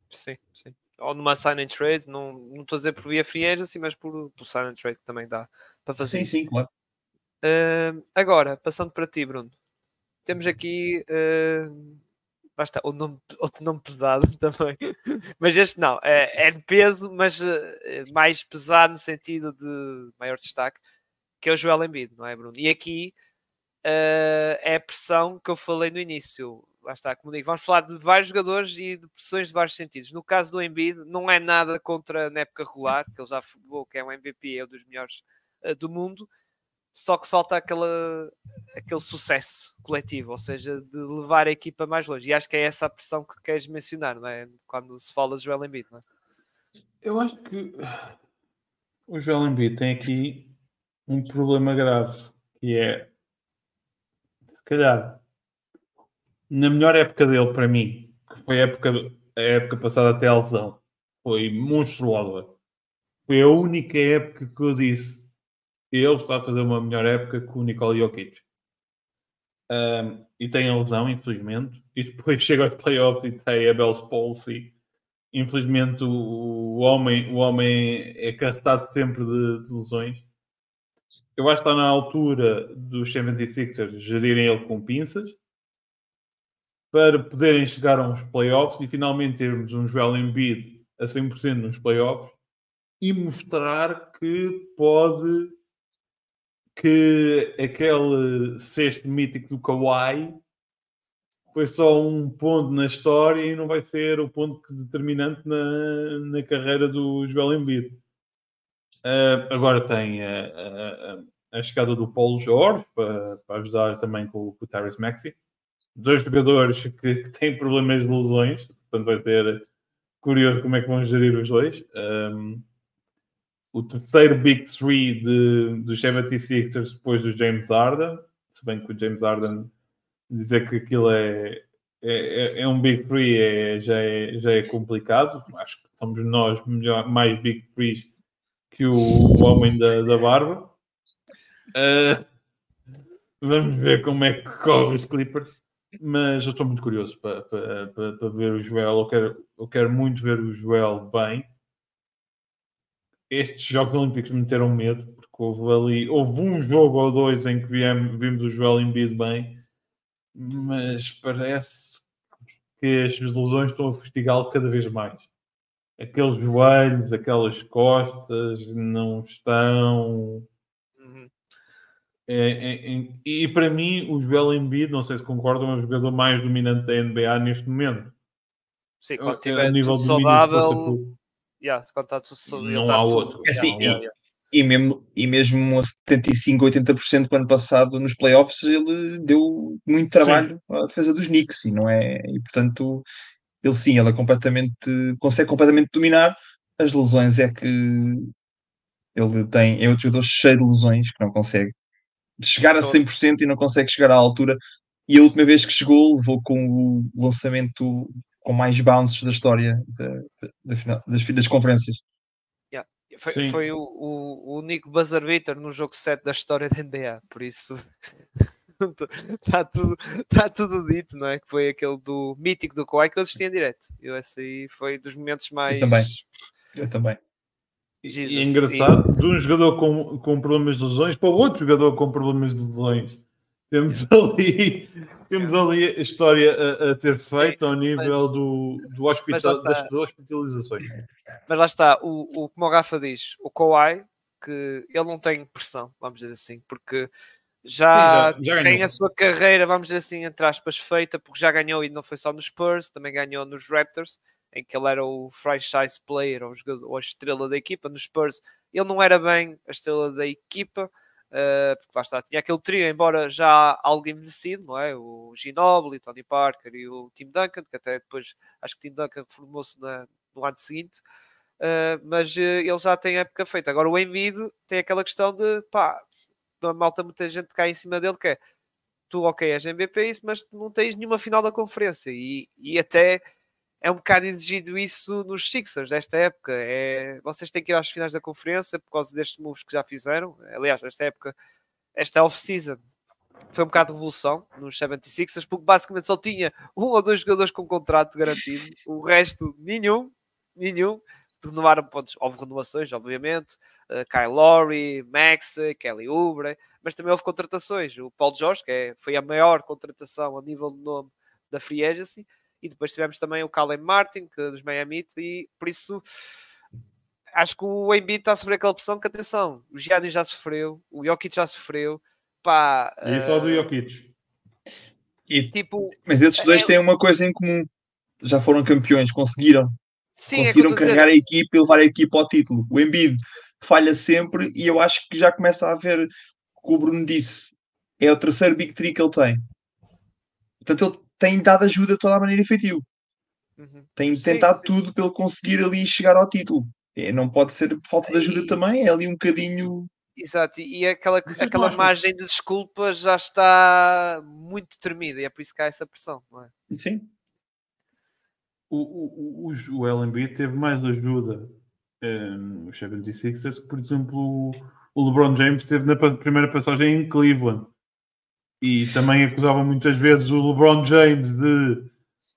Sim. Ou numa sign and trade, não estou a dizer por via free agency, mas por sign and trade também dá para fazer isso. Sim, claro. Agora, passando para ti, Bruno, temos aqui basta, outro nome pesado também, mas este não, é de peso, mas mais pesado no sentido de maior destaque, que é o Joel Embiid, não é, Bruno? E aqui é a pressão que eu falei no início. Lá está, como digo, vamos falar de vários jogadores e de pressões de vários sentidos. No caso do Embiid, não é nada contra na época regular, que ele já falou que é um MVP, é um dos melhores do mundo, só que falta aquele sucesso coletivo, ou seja, de levar a equipa mais longe. E acho que é essa a pressão que queres mencionar, não é? Quando se fala de Joel Embiid, não é? Eu acho que o Joel Embiid tem aqui um problema grave, que é, se calhar, na melhor época dele, para mim, que foi a época passada até a lesão, foi monstruosa. Foi a única época que eu disse ele está a fazer uma melhor época que o Nikola Jokic. E tem a lesão, infelizmente. E depois chega aos playoffs e tem a Bell's Palsy. Infelizmente o homem é carregado sempre de lesões. Eu acho que está na altura dos 76ers gerirem ele com pinças para poderem chegar a uns playoffs e finalmente termos um Joel Embiid a 100% nos playoffs e mostrar que aquele sexto mítico do Kawhi foi só um ponto na história e não vai ser o ponto determinante na carreira do Joel Embiid. Agora tem a chegada do Paul George para ajudar também com o Tyrese Maxey. 2 jogadores que têm problemas de lesões, portanto vai ser curioso como é que vão gerir os dois. O terceiro Big Three dos 76ers depois do James Harden, se bem que o James Harden dizer que aquilo é um Big Three já é complicado. Acho que somos nós mais Big Threes que o homem da barba. Vamos ver como é que corre os Clippers. Mas eu estou muito curioso para ver o Joel. Eu quero muito ver o Joel bem. Estes Jogos Olímpicos me meteram medo, porque houve um jogo ou dois em que vimos o Joel Embiid bem, mas parece que as lesões estão a fustigá-lo cada vez mais. Aqueles joelhos, aquelas costas não estão... E para mim, o Joel Embiid, não sei se concordam, é o jogador mais dominante da NBA neste momento. Sim, quando tiver nível tudo de domínio de força saudável, quando está tudo não há outro. Assim, e mesmo a 75%, 80% do ano passado nos playoffs ele deu muito trabalho à defesa dos Knicks e não é, e portanto ele consegue completamente dominar. As lesões é que é outro jogador cheio de lesões que não consegue chegar a 100% e não consegue chegar à altura, e a última vez que chegou levou com o lançamento com mais bounces da história das conferências. Foi o único buzzer beater no jogo 7 da história da NBA, por isso está tudo dito, não é? Que foi aquele do mítico do Kawhi que eu assisti em direto. Esse aí foi dos momentos mais... Eu também. E é engraçado, de um jogador com problemas de lesões para outro jogador com problemas de lesões. Temos ali a história a ter feito ao nível das hospitalizações. Mas lá está, como o Rafa diz, o Kawhi, que ele não tem pressão, vamos dizer assim, porque já tem a sua carreira, vamos dizer assim, entre aspas, feita, porque já ganhou e não foi só nos Spurs, também ganhou nos Raptors, em que ele era o franchise player, ou a estrela da equipa. Nos Spurs ele não era bem a estrela da equipa, porque lá está, tinha aquele trio, embora já algo envelhecido, não é? O Ginobili, Tony Parker e o Tim Duncan, que até depois acho que o Tim Duncan formou-se no ano seguinte, mas ele já tem época feita. Agora o Embiid tem aquela questão de muita gente cai em cima dele, que é tu ok, és MVP, mas tu não tens nenhuma final da conferência, e até é um bocado exigido isso nos Sixers desta época. Vocês têm que ir às finais da conferência por causa destes moves que já fizeram. Aliás, esta off-season foi um bocado de revolução nos 76ers, porque basicamente só tinha 1 ou 2 jogadores com contrato garantido, o resto nenhum. Renovaram pontos, houve renovações, obviamente, Kyle Lowry, Max, Kelly Oubre, mas também houve contratações. O Paul George, foi a maior contratação a nível de nome da Free Agency, e depois tivemos também o Calen Martin, dos Miami Heat, e por isso acho que o Embiid está a sofrer aquela pressão, que atenção, o Giannis já sofreu, o Jokic já sofreu, E só do Jokic. Mas esses dois têm uma coisa em comum, já foram campeões, conseguiram carregar a equipa e levar a equipa ao título. O Embiid falha sempre, e eu acho que já começa a haver, o que o Bruno disse, é o terceiro Big Three que ele tem. Portanto, ele tem dado ajuda de toda a maneira efetiva. Tem tentado tudo para ele conseguir ali chegar ao título. Não pode ser por falta de ajuda também, é ali um bocadinho... Exato, e aquela margem de desculpa já está muito tremida, e é por isso que há essa pressão, não é? Sim. O Joel Embiid teve mais ajuda nos 76ers que, por exemplo, o LeBron James teve na primeira passagem em Cleveland. E também acusavam muitas vezes o LeBron James de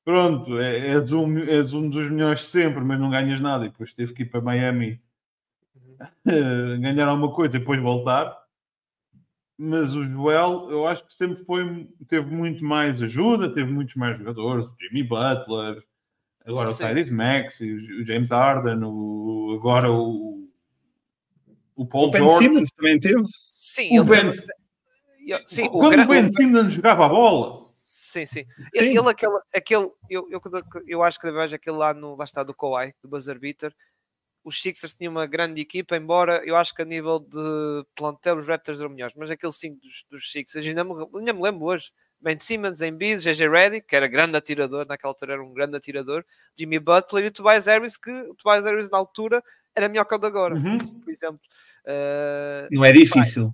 pronto, és um dos melhores sempre, mas não ganhas nada. E depois teve que ir para Miami ganhar alguma coisa e depois voltar. Mas o Joel, eu acho que sempre teve muito mais ajuda, teve muitos mais jogadores, o Jimmy Butler, agora o Tyrese Maxey, o James Harden, agora o Paul George. O Ben Simmons também teve. Sim, quando o Ben Simmons jogava a bola. Sim. Ele eu acho que vejo aquele lá está do Kawhi, do buzzer beater. os Sixers tinham uma grande equipa, embora eu acho que a nível de plantel os Raptors eram melhores, mas aquele 5 dos Sixers, ainda me lembro hoje, Ben Simmons, Embiid, JJ Redick, que era grande atirador, naquela altura era um grande atirador, Jimmy Butler e o Tobias Harris, que o Tobias Harris na altura era melhor que o de agora, por exemplo. Não é difícil.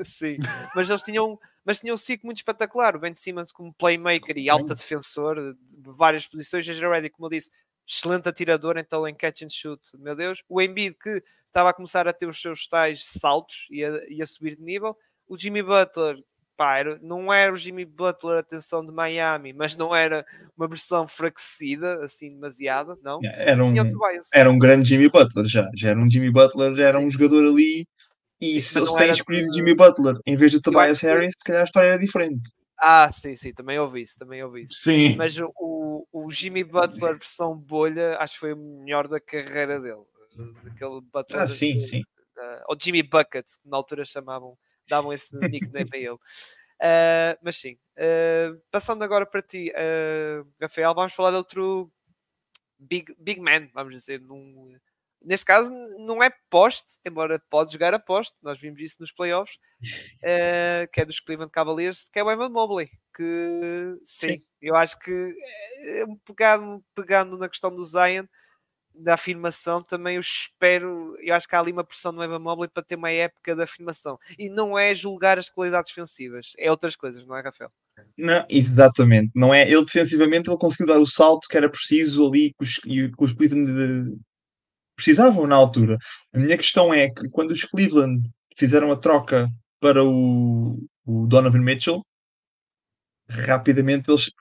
Sim, mas eles tinham um ciclo muito espetacular. O Ben Simmons como playmaker e alta defensor de várias posições. JJ Redick, como eu disse, excelente atirador, então em catch and shoot, meu Deus. O Embiid, que estava a começar a ter os seus tais saltos e a subir de nível. O Jimmy Butler, pá, não era o Jimmy Butler, atenção, de Miami, mas não era uma versão enfraquecida, assim, demasiada, não. Era um grande Jimmy Butler, já era um Jimmy Butler, já era um jogador ali. E se eles têm escolhido Jimmy Butler em vez de Tobias Harris, se calhar a história era diferente. Sim, também ouvi isso. Sim. Mas o Jimmy Butler versão bolha, acho que foi o melhor da carreira dele. Aquele Butler, sim. Ou Jimmy Bucket, que na altura davam esse nickname a ele. Mas sim, passando agora para ti, Rafael, vamos falar de outro big man, vamos dizer, neste caso não é poste, embora pode jogar a poste, nós vimos isso nos playoffs, que é dos Cleveland Cavaliers, que é o Evan Mobley, que sim. Eu acho que pegando na questão do Zion, da afirmação, também eu acho que há ali uma pressão no Evan Mobley para ter uma época de afirmação, e não é julgar as qualidades defensivas, é outras coisas, não é, Rafael? Não, exatamente, não é? Ele defensivamente ele conseguiu dar o salto que era preciso ali que os Cleveland precisavam na altura. A minha questão é que quando os Cleveland fizeram a troca para o Donovan Mitchell, rapidamente os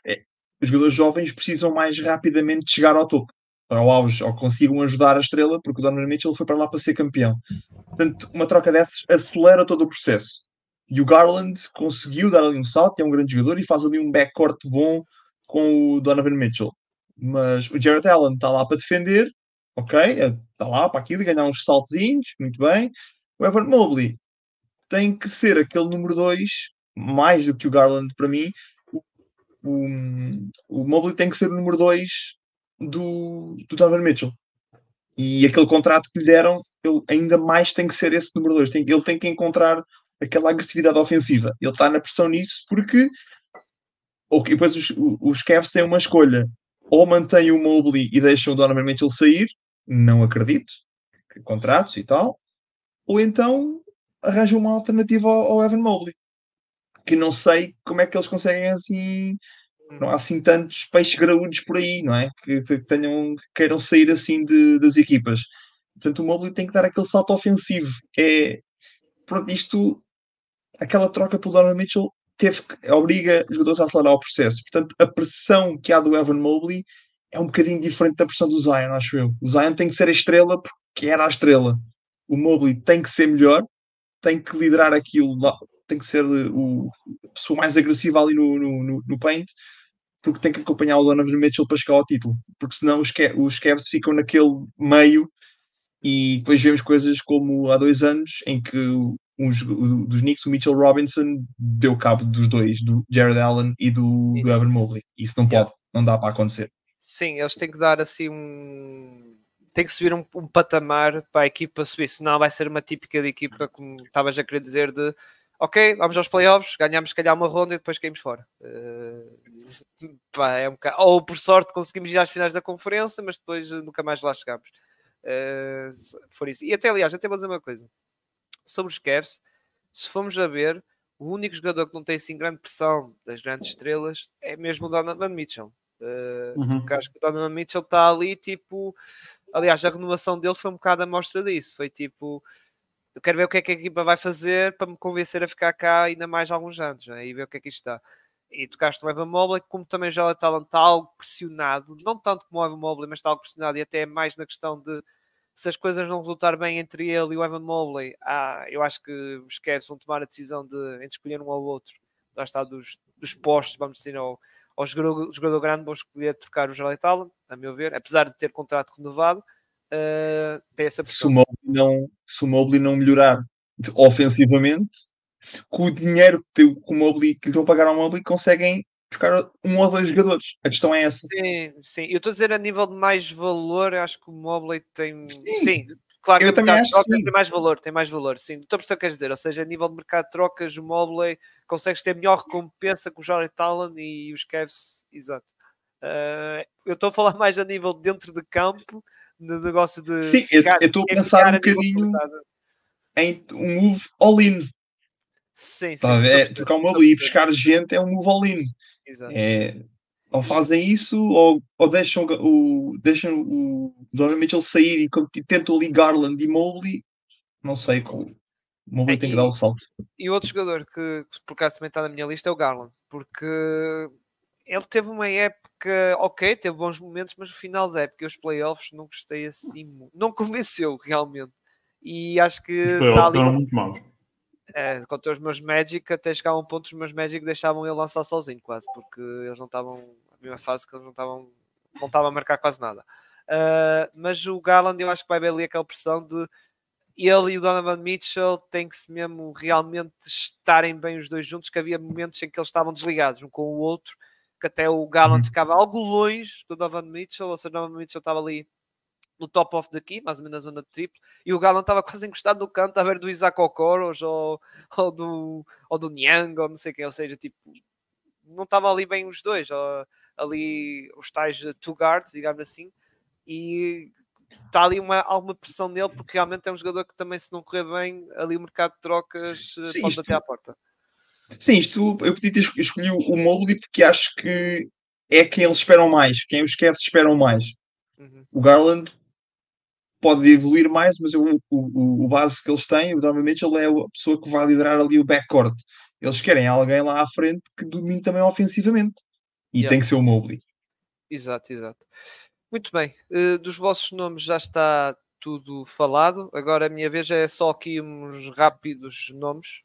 jogadores jovens precisam mais rapidamente chegar ao topo, ao auge, ou consigam ajudar a estrela, porque o Donovan Mitchell foi para lá para ser campeão. Portanto, uma troca dessas acelera todo o processo. E o Garland conseguiu dar ali um salto, é um grande jogador e faz ali um backcourt bom com o Donovan Mitchell. Mas o Jarrett Allen está lá para defender, ok, está lá para aquilo e ganhar uns saltozinhos, muito bem. O Evan Mobley tem que ser aquele número 2, mais do que o Garland para mim. O Mobley tem que ser o número 2 do Donovan Mitchell. E aquele contrato que lhe deram, ele ainda mais tem que ser esse número 2. Ele tem que encontrar aquela agressividade ofensiva. Ele está na pressão nisso porque depois os Cavs têm uma escolha. Ou mantêm o Mobley e deixam o Donovan Mitchell sair, não acredito, contratos e tal, ou então arranjam uma alternativa ao Evan Mobley, que não sei como é que eles conseguem assim. Não há assim tantos peixes graúdos por aí, não é? Que queiram sair assim das equipas. Portanto, o Mobley tem que dar aquele salto ofensivo. Pronto, aquela troca pelo Donovan Mitchell obriga os jogadores a acelerar o processo. Portanto, a pressão que há do Evan Mobley é um bocadinho diferente da pressão do Zion, acho eu. O Zion tem que ser a estrela porque era a estrela. O Mobley tem que ser melhor, tem que liderar aquilo, tem que ser a pessoa mais agressiva ali no paint, porque tem que acompanhar o Donovan Mitchell para chegar ao título. Porque senão os Cavs ficam naquele meio e depois vemos coisas como há 2 anos em que dos Knicks, o Mitchell Robinson deu cabo dos dois, do Jared Allen e do Evan Mobley. Isso não pode, não dá para acontecer. Sim, eles têm que dar assim tem que subir um patamar para a equipa subir, senão vai ser uma típica de equipa, como estavas a querer dizer, de ok, vamos aos playoffs, ganhamos se calhar uma ronda e depois caímos fora. É um bocado... Ou por sorte conseguimos ir às finais da conferência, mas depois nunca mais lá chegamos. For isso. E até aliás, até vou dizer uma coisa sobre os Cavs, se formos a ver, o único jogador que não tem assim grande pressão das grandes estrelas é mesmo o Donovan Mitchell. Porque acho que o Donovan Mitchell está ali tipo, aliás, a renovação dele foi um bocado a mostra disso, foi tipo, eu quero ver o que é que a equipa vai fazer para me convencer a ficar cá ainda mais alguns anos, né? E ver o que é que isto está. E tocaste no Evan Mobley, como também já está algo pressionado, não tanto como o Evan Mobley, mas está algo pressionado, e até mais na questão de se as coisas não resultar bem entre ele e o Evan Mobley, eu acho que os Cavs vão tomar a decisão de escolher um ao outro, lá está, dos postos, vamos dizer, ao jogador grande, vão escolher trocar o Jarrett Allen, a meu ver, apesar de ter contrato renovado, tem essa pressão. Se o Mobley não melhorar ofensivamente, com o dinheiro que o Mobley, que lhe estão a pagar ao Mobley, conseguem buscar um ou dois jogadores. A questão é essa. Sim. Eu estou a dizer a nível de mais valor, eu acho que o Mobley tem... Sim. Claro que Eu o também mercado acho de trocas que sim. tem mais valor, sim. Estou a perceber o que queres dizer, ou seja, a nível de mercado de trocas, o Mobley consegues ter melhor recompensa que o Jarrett Allen e os Cavs, exato. Eu estou a falar mais a nível dentro de campo, de negócio de Sim, eu ficar, estou a pensar ficar um a nível de bocadinho mercado. em um move all-in. Sim, Tá a ver? estou a perceber. Trocar o Estou a Mobley e perceber. buscar gente é um move all-in. Exato. É, ou fazem isso, ou deixam o Donovan Mitchell sair e tentam ali Garland e Mobley. Não sei, o Mobley tem que dar o salto. E outro jogador que por acaso também está na minha lista é o Garland, porque ele teve uma época, ok, teve bons momentos, mas no final da época, os playoffs, não gostei assim, não convenceu realmente. E acho que Os está playoffs ali foram muito maus. contra os meus Magic, até chegar a um ponto os meus Magic deixavam ele lançar sozinho quase, porque eles não estavam, na mesma fase que eles não estavam a marcar quase nada. Mas o Garland eu acho que vai haver ali aquela pressão de ele e o Donovan Mitchell têm que se mesmo realmente estarem bem os dois juntos, que havia momentos em que eles estavam desligados um com o outro, que até o Garland ficava algo longe do Donovan Mitchell, ou seja, o Donovan Mitchell estava ali no top of the key, mais ou menos na zona de triplo, e o Garland estava quase encostado no canto a ver do Isaac Okoros ou do Niang, ou não sei quem, ou seja, tipo, não estava ali bem os dois, ali os tais two guards, digamos assim, e está ali alguma pressão nele, porque realmente é um jogador que também, se não correr bem, ali o mercado de trocas Sim, pode bater à porta. Sim, eu podia ter escolhido o Mobley porque acho que é quem eles esperam mais, quem os Cavs esperam mais. O Garland pode evoluir mais, mas o base que eles têm, o Donovan Mitchell, é a pessoa que vai liderar ali o backcourt. Eles querem alguém lá à frente que domine também ofensivamente. E tem que ser o Mobley. Exato. Muito bem. Dos vossos nomes já está tudo falado. Agora a minha vez é só aqui uns rápidos nomes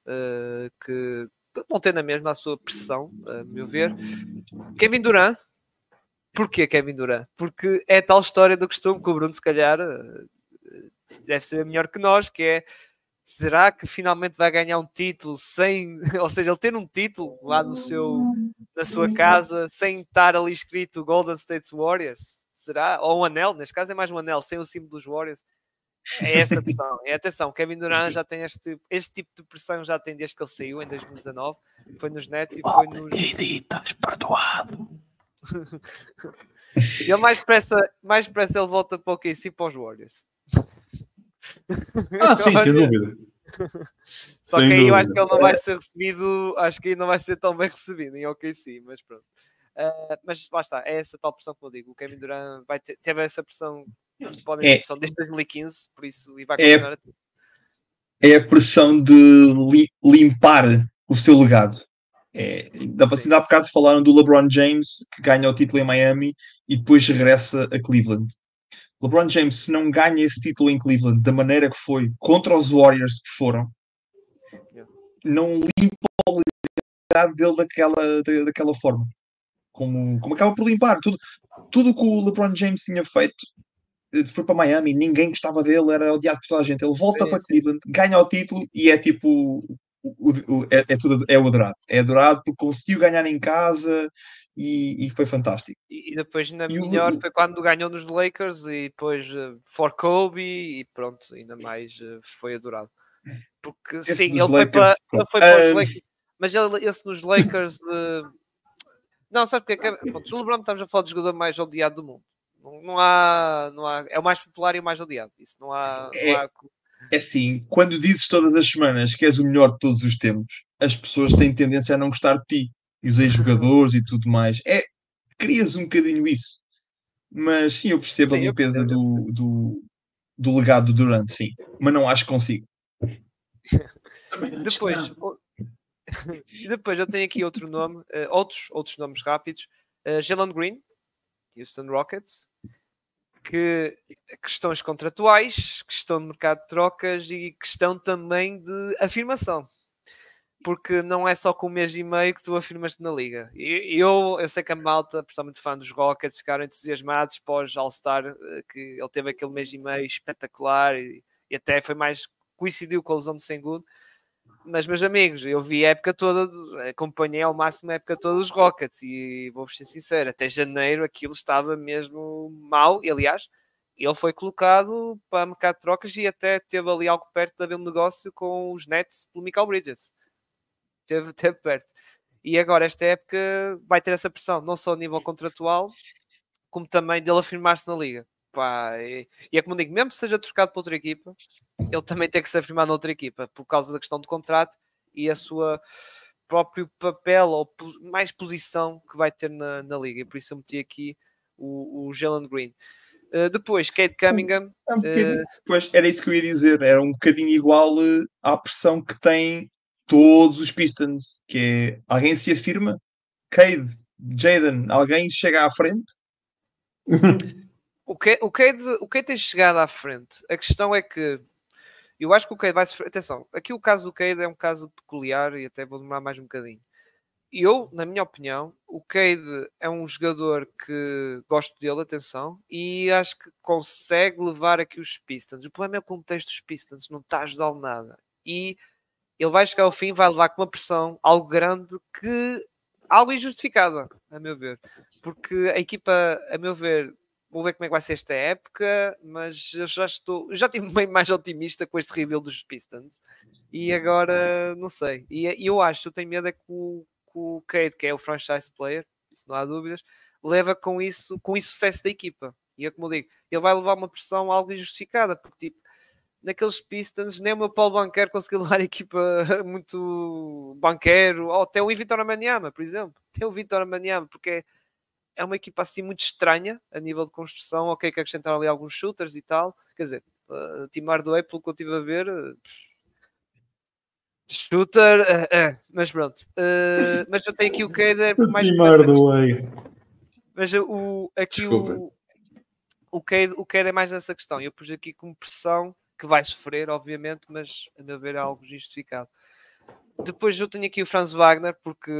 que vão ter na mesma a sua pressão, a meu ver. Kevin Durant. Porquê Kevin Durant? Porque é tal história do costume que o Bruno, se calhar, deve ser melhor que nós, que é, será que finalmente vai ganhar um título sem, ou seja, ele ter um título lá na sua casa, sem estar ali escrito Golden State Warriors? Será? Ou um anel, neste caso é mais um anel, sem o símbolo dos Warriors. É esta pressão. Atenção, Kevin Durant já tem este tipo de pressão, já tem desde que ele saiu em 2019. Foi nos Nets e foi nos... Estás perdoado. Ele mais depressa ele volta para o KC para os Warriors. Sim, sem dúvida. Só que aí eu acho que ele não vai ser recebido, acho que aí não vai ser tão bem recebido em OKC, mas pronto. Mas lá está, é essa tal pressão que eu digo. O Kevin Durant teve essa pressão, podem ter pressão desde 2015, por isso, e vai continuar a ter. É a pressão de limpar o seu legado. Há bocado falaram do LeBron James, que ganha o título em Miami e depois regressa a Cleveland. LeBron James, se não ganha esse título em Cleveland da maneira que foi, contra os Warriors que foram, não limpa o legado dele daquela forma. Como acaba por limpar. Tudo que o LeBron James tinha feito foi para Miami, ninguém gostava dele, era odiado por toda a gente. Ele volta para Cleveland, ganha o título e é tipo... é adorado. É adorado porque conseguiu ganhar em casa e foi fantástico. E depois ainda melhor foi quando ganhou nos Lakers e depois for Kobe e pronto, ainda mais foi adorado. Porque sim, ele foi para os Lakers, mas esse nos Lakers não, sabe porque é que o LeBron, estamos a falar do jogador mais odiado do mundo. Não há, é o mais popular e o mais odiado. Isso não há. É assim, quando dizes todas as semanas que és o melhor de todos os tempos, as pessoas têm tendência a não gostar de ti. E os ex-jogadores e tudo mais. Crias um bocadinho isso. Mas sim, eu percebo a limpeza do legado do Durant, sim. Mas não acho que consigo. Depois eu tenho aqui outro nome, outros nomes rápidos. Jalen Green, Houston Rockets, que questões contratuais, questão de mercado de trocas e questão também de afirmação. Porque não é só com um mês e meio que tu afirmas-te na liga. Eu sei que a malta, principalmente fã dos Rockets, ficaram entusiasmados pós All-Star, que ele teve aquele mês e meio espetacular e até foi mais, coincidiu com a lesão do Sengun. Mas, meus amigos, eu vi a época toda, acompanhei ao máximo a época toda dos Rockets e vou-vos ser sincero, até janeiro aquilo estava mesmo mal. E, aliás, ele foi colocado para mercado de trocas e até teve ali algo perto de haver um negócio com os Nets pelo Michael Bridges. Teve perto. E agora, esta época, vai ter essa pressão, não só a nível contratual, como também dele afirmar-se na liga. Pá, e é como digo, mesmo que seja trocado para outra equipa, ele também tem que se afirmar noutra equipa, por causa da questão do contrato e a sua próprio papel ou mais posição que vai ter na liga. E por isso eu meti aqui o Jalen Green. Depois, Cade Cunningham. Pois, era isso que eu ia dizer. Era um bocadinho igual à pressão que têm todos os Pistons, que é alguém se afirma, Cade, Jaden, alguém chega à frente. O Cade tem chegado à frente. A questão é que eu acho que o Cade vai sofrer. Atenção, aqui o caso do Cade é um caso peculiar e até vou demorar mais um bocadinho. Eu, na minha opinião, o Cade é um jogador que gosto dele, atenção, e acho que consegue levar aqui os Pistons. O problema é o contexto dos Pistons, não está a ajudá-lo nada. E ele vai chegar ao fim, vai levar com uma pressão algo grande, algo injustificada, a meu ver. Porque a equipa, a meu ver, vou ver como é que vai ser esta época, mas eu já estive bem mais otimista com este rebuild dos Pistons. E agora, não sei. E eu acho, eu tenho medo é que o Cade, que é o franchise player, isso não há dúvidas, leva com isso o sucesso da equipa. E é como eu digo, ele vai levar uma pressão algo injustificada, porque tipo, naqueles Pistons, nem o meu Paulo Banquero conseguiu levar a equipa muito banqueiro, ou até o Vitor Wembanyama, por exemplo. Tem o Vitor Wembanyama, porque é uma equipa assim muito estranha a nível de construção. Ok, que acrescentaram ali alguns shooters e tal. Quer dizer, Tim Hardaway, pelo que eu estive a ver, shooter, mas pronto. Mas eu tenho aqui o Cade mais Tim Hardaway. Mas aqui o Cade é mais nessa questão. Eu pus aqui como pressão que vai sofrer, obviamente, mas a meu ver é algo justificado. Depois eu tenho aqui o Franz Wagner, porque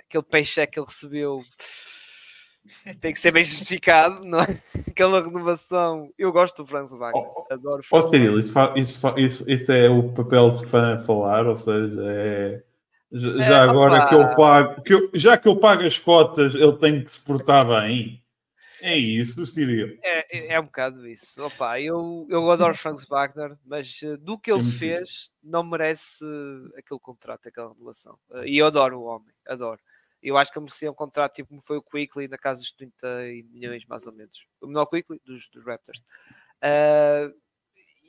aquele paycheck que ele recebeu tem que ser bem justificado, não é? Aquela renovação. Eu gosto do Franz Wagner. Adoro o Franz Cyril, isso é o papel de fã falar, ou seja, já agora que eu pago, já que eu pago as cotas, ele tem que se portar bem. É isso, Cyril. É um bocado isso. Opa, eu adoro Franz Wagner, mas do que ele fez, não merece aquele contrato, aquela renovação. E eu adoro o homem, adoro. Eu acho que ele merecia um contrato tipo como foi o Quickly, na casa dos 30 milhões, mais ou menos. O menor Quickly dos Raptors.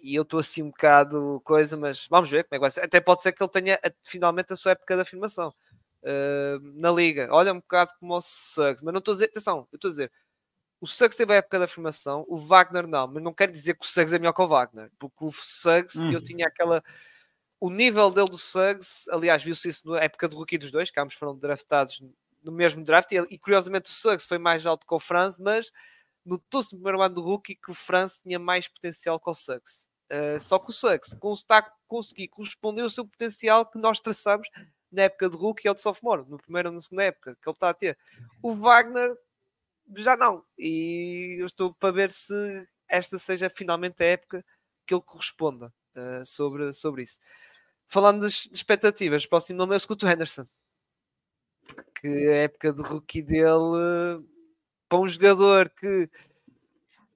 E eu estou assim um bocado coisa, mas vamos ver como é que vai ser. Até pode ser que ele tenha finalmente a sua época de afirmação na liga. Olha, um bocado como o Suggs, mas não estou a dizer, atenção, eu estou a dizer, o Suggs teve a época de afirmação, o Wagner não, mas não quero dizer que o Suggs é melhor que o Wagner, porque o Suggs, eu tinha aquela. O nível dele do Suggs, aliás, viu-se isso na época do rookie dos dois, que ambos foram draftados no mesmo draft, e curiosamente o Suggs foi mais alto que o Franz, mas notou-se no primeiro ano do rookie que o Franz tinha mais potencial que o Suggs. Só que o Suggs está a conseguir corresponder ao seu potencial que nós traçamos na época de rookie ou de sophomore, no primeiro ou na segunda época que ele está a ter. O Wagner já não. E eu estou para ver se esta seja finalmente a época que ele corresponda sobre isso. Falando de expectativas, o próximo nome é o Scoot Henderson. Que a época de rookie dele, para um jogador que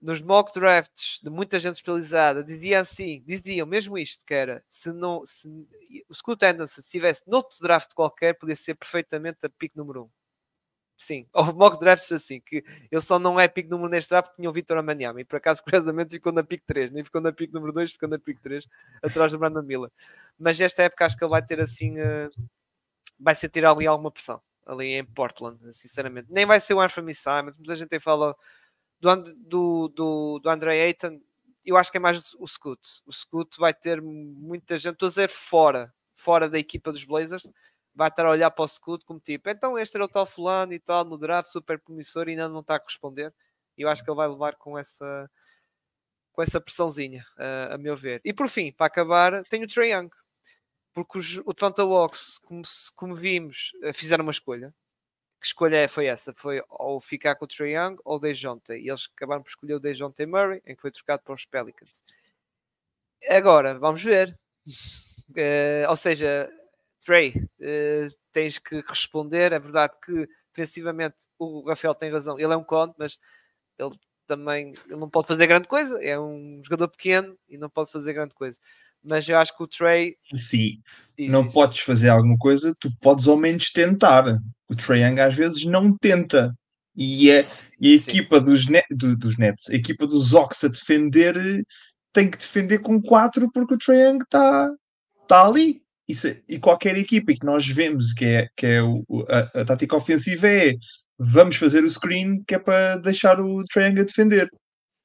nos mock drafts de muita gente especializada diziam mesmo isto, que era se o Scoot Henderson estivesse noutro draft qualquer, podia ser perfeitamente a pick número 1. Sim, ou mock drafts assim, que ele só não é pick número 1 neste draft porque tinha o Vitor Wembanyama e por acaso curiosamente ficou na pick 3, nem ficou na pick número 2, ficou na pick 3 atrás do Brandon Miller. Mas esta época acho que ele vai ter assim vai ser tirar ali alguma pressão ali em Portland, sinceramente. Nem vai ser o Anthony Simons, muita gente aí fala do Andre Ayton. Eu acho que é mais o Scoot. O Scoot vai ter muita gente, estou a dizer fora da equipa dos Blazers, vai estar a olhar para o Scoot como tipo, então este era o tal fulano e tal, no draft, super promissor e ainda não está a corresponder. E eu acho que ele vai levar com essa pressãozinha, a meu ver. E por fim, para acabar, tem o Trae Young. Porque o Atlanta Hawks, como vimos, fizeram uma escolha. Que escolha foi essa? Foi ou ficar com o Trae Young ou o DeJounte. E eles acabaram por escolher o DeJounte Murray, em que foi trocado para os Pelicans. Agora, vamos ver. Ou seja, Trey, tens que responder. É verdade que defensivamente o Rafael tem razão, ele é um conto, mas ele não pode fazer grande coisa, é um jogador pequeno e não pode fazer grande coisa. Mas eu acho que o Trey... Sim, não diz. podes fazer alguma coisa, tu podes ao menos tentar. O Trae Young às vezes não tenta. E a equipa dos Nets, a equipa dos Hawks a defender, tem que defender com 4 porque o Trae Young está ali. E qualquer equipa que nós vemos que é a tática ofensiva é vamos fazer o screen que é para deixar o Trae Young a defender.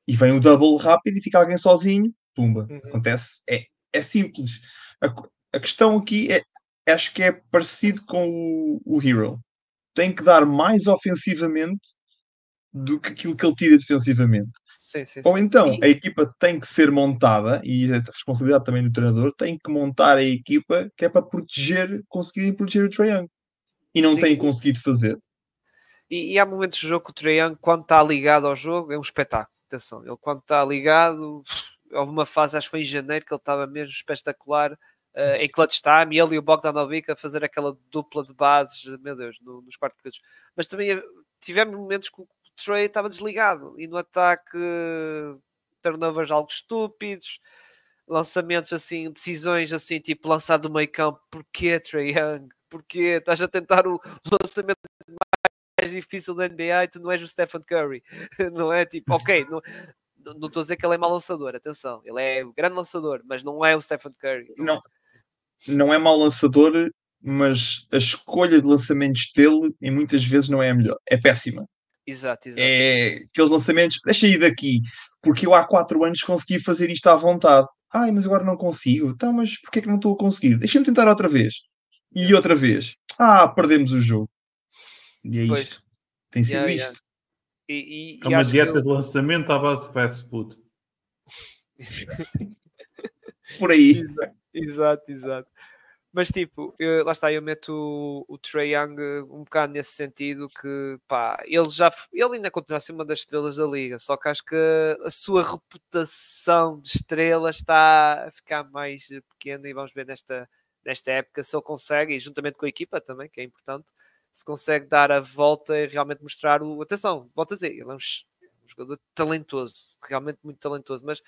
E vem o double rápido e fica alguém sozinho, pumba, acontece. É simples. A questão aqui acho que é parecido com o Hero. Tem que dar mais ofensivamente do que aquilo que ele tira defensivamente. Sim. Ou então, a equipa tem que ser montada, e a responsabilidade também do treinador, tem que montar a equipa que é para conseguirem proteger o Trae Young. E não têm conseguido fazer. E há momentos do jogo que o Trae Young, quando está ligado ao jogo, é um espetáculo. Atenção, ele quando está ligado, houve uma fase, acho que foi em janeiro, que ele estava mesmo espetacular, em clutch time, e ele e o Bogdanovic a fazer aquela dupla de bases, meu Deus, nos quartos períodos. Mas também tivemos momentos que o Trae estava desligado, e no ataque turnovers algo estúpidos, lançamentos assim, decisões assim, tipo lançar do meio campo. Porquê, Trae Young? Porquê? Estás a tentar o lançamento mais difícil da NBA e tu não és o Stephen Curry. Não é tipo, ok, não estou a dizer que ele é mau lançador, atenção, ele é um grande lançador, mas não é o Stephen Curry. Não é mau lançador, mas a escolha de lançamentos dele em muitas vezes não é a melhor, é péssima. Exato. É aqueles lançamentos, deixa ir daqui, porque eu há 4 anos consegui fazer isto à vontade. Ai, mas agora não consigo. Então, mas porquê é que não estou a conseguir? Deixa-me tentar outra vez. E outra vez. Perdemos o jogo. E é isto. Tem sido isto. É uma dieta de lançamento à base de fast food. Por aí. Exato. Mas tipo, lá está, eu meto o Trae Young um bocado nesse sentido que, pá, ele ainda continua a ser uma das estrelas da liga, só que acho que a sua reputação de estrela está a ficar mais pequena e vamos ver nesta época se ele consegue, e juntamente com a equipa também, que é importante, se consegue dar a volta e realmente mostrar atenção, volto a dizer, ele é um jogador talentoso, realmente muito talentoso, mas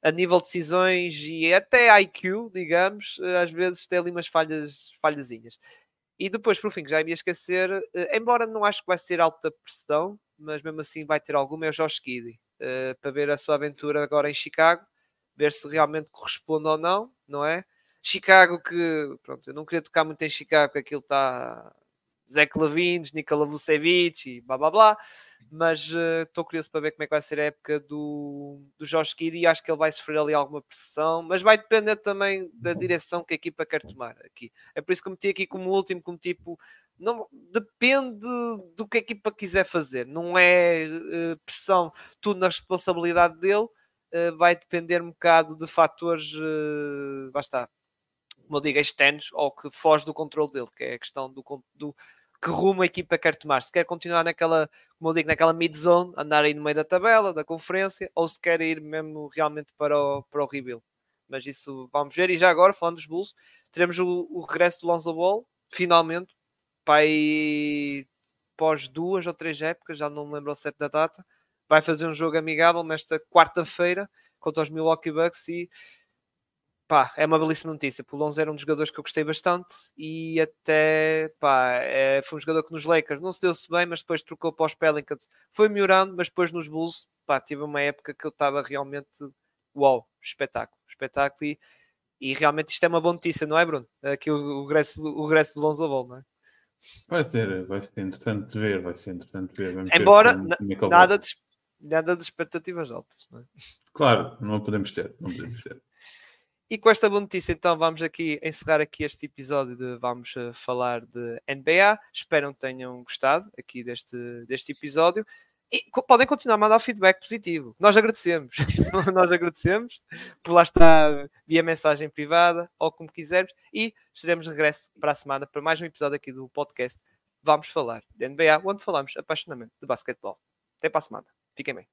a nível de decisões e até IQ, digamos, às vezes tem ali umas falhazinhas. E depois, por fim, já me ia esquecer, embora não acho que vai ser alta pressão, mas mesmo assim vai ter alguma, é o Josh Giddey, para ver a sua aventura agora em Chicago, ver se realmente corresponde ou não, não é? Chicago que, pronto, eu não queria tocar muito em Chicago, porque aquilo está Zach LaVine, Nikola Vucevic e blá blá blá, mas estou curioso para ver como é que vai ser a época do Josh Giddey e acho que ele vai sofrer ali alguma pressão, mas vai depender também da direção que a equipa quer tomar aqui. É por isso que eu meti aqui como último, como tipo, não, depende do que a equipa quiser fazer, não é pressão, tudo na responsabilidade dele, vai depender um bocado de fatores, basta, como eu digo, externos ou que foge do controle dele, que é a questão do que rumo a equipa quer tomar. Se quer continuar naquela, como eu digo, naquela mid-zone, andar aí no meio da tabela, da conferência, ou se quer ir mesmo realmente para o rebuild. Mas isso vamos ver. E já agora, falando dos Bulls, teremos o regresso do Lonzo Ball, finalmente, para aí pós 2 ou 3 épocas, já não me lembro o certo da data, vai fazer um jogo amigável nesta quarta-feira contra os Milwaukee Bucks e pá, é uma belíssima notícia. O Lonzo era um dos jogadores que eu gostei bastante e até, pá, foi um jogador que nos Lakers não se deu-se bem, mas depois trocou para os Pelicans. Foi melhorando, mas depois nos Bulls, pá, tive uma época que eu estava realmente, uau, espetáculo. E realmente isto é uma boa notícia, não é, Bruno? Aqui o regresso do Lonzo Ball, não é? Vai ser interessante de ver, Vamos Embora, ver como nada de expectativas altas, não é? Claro, não podemos ter. E com esta boa notícia, então, vamos aqui encerrar aqui este episódio de Vamos falar de NBA. Espero que tenham gostado aqui deste episódio. E podem continuar a mandar feedback positivo. Nós agradecemos. Nós agradecemos por lá estar via mensagem privada ou como quisermos. E estaremos de regresso para a semana para mais um episódio aqui do podcast Vamos falar de NBA, onde falamos apaixonadamente de basquetebol. Até para a semana. Fiquem bem.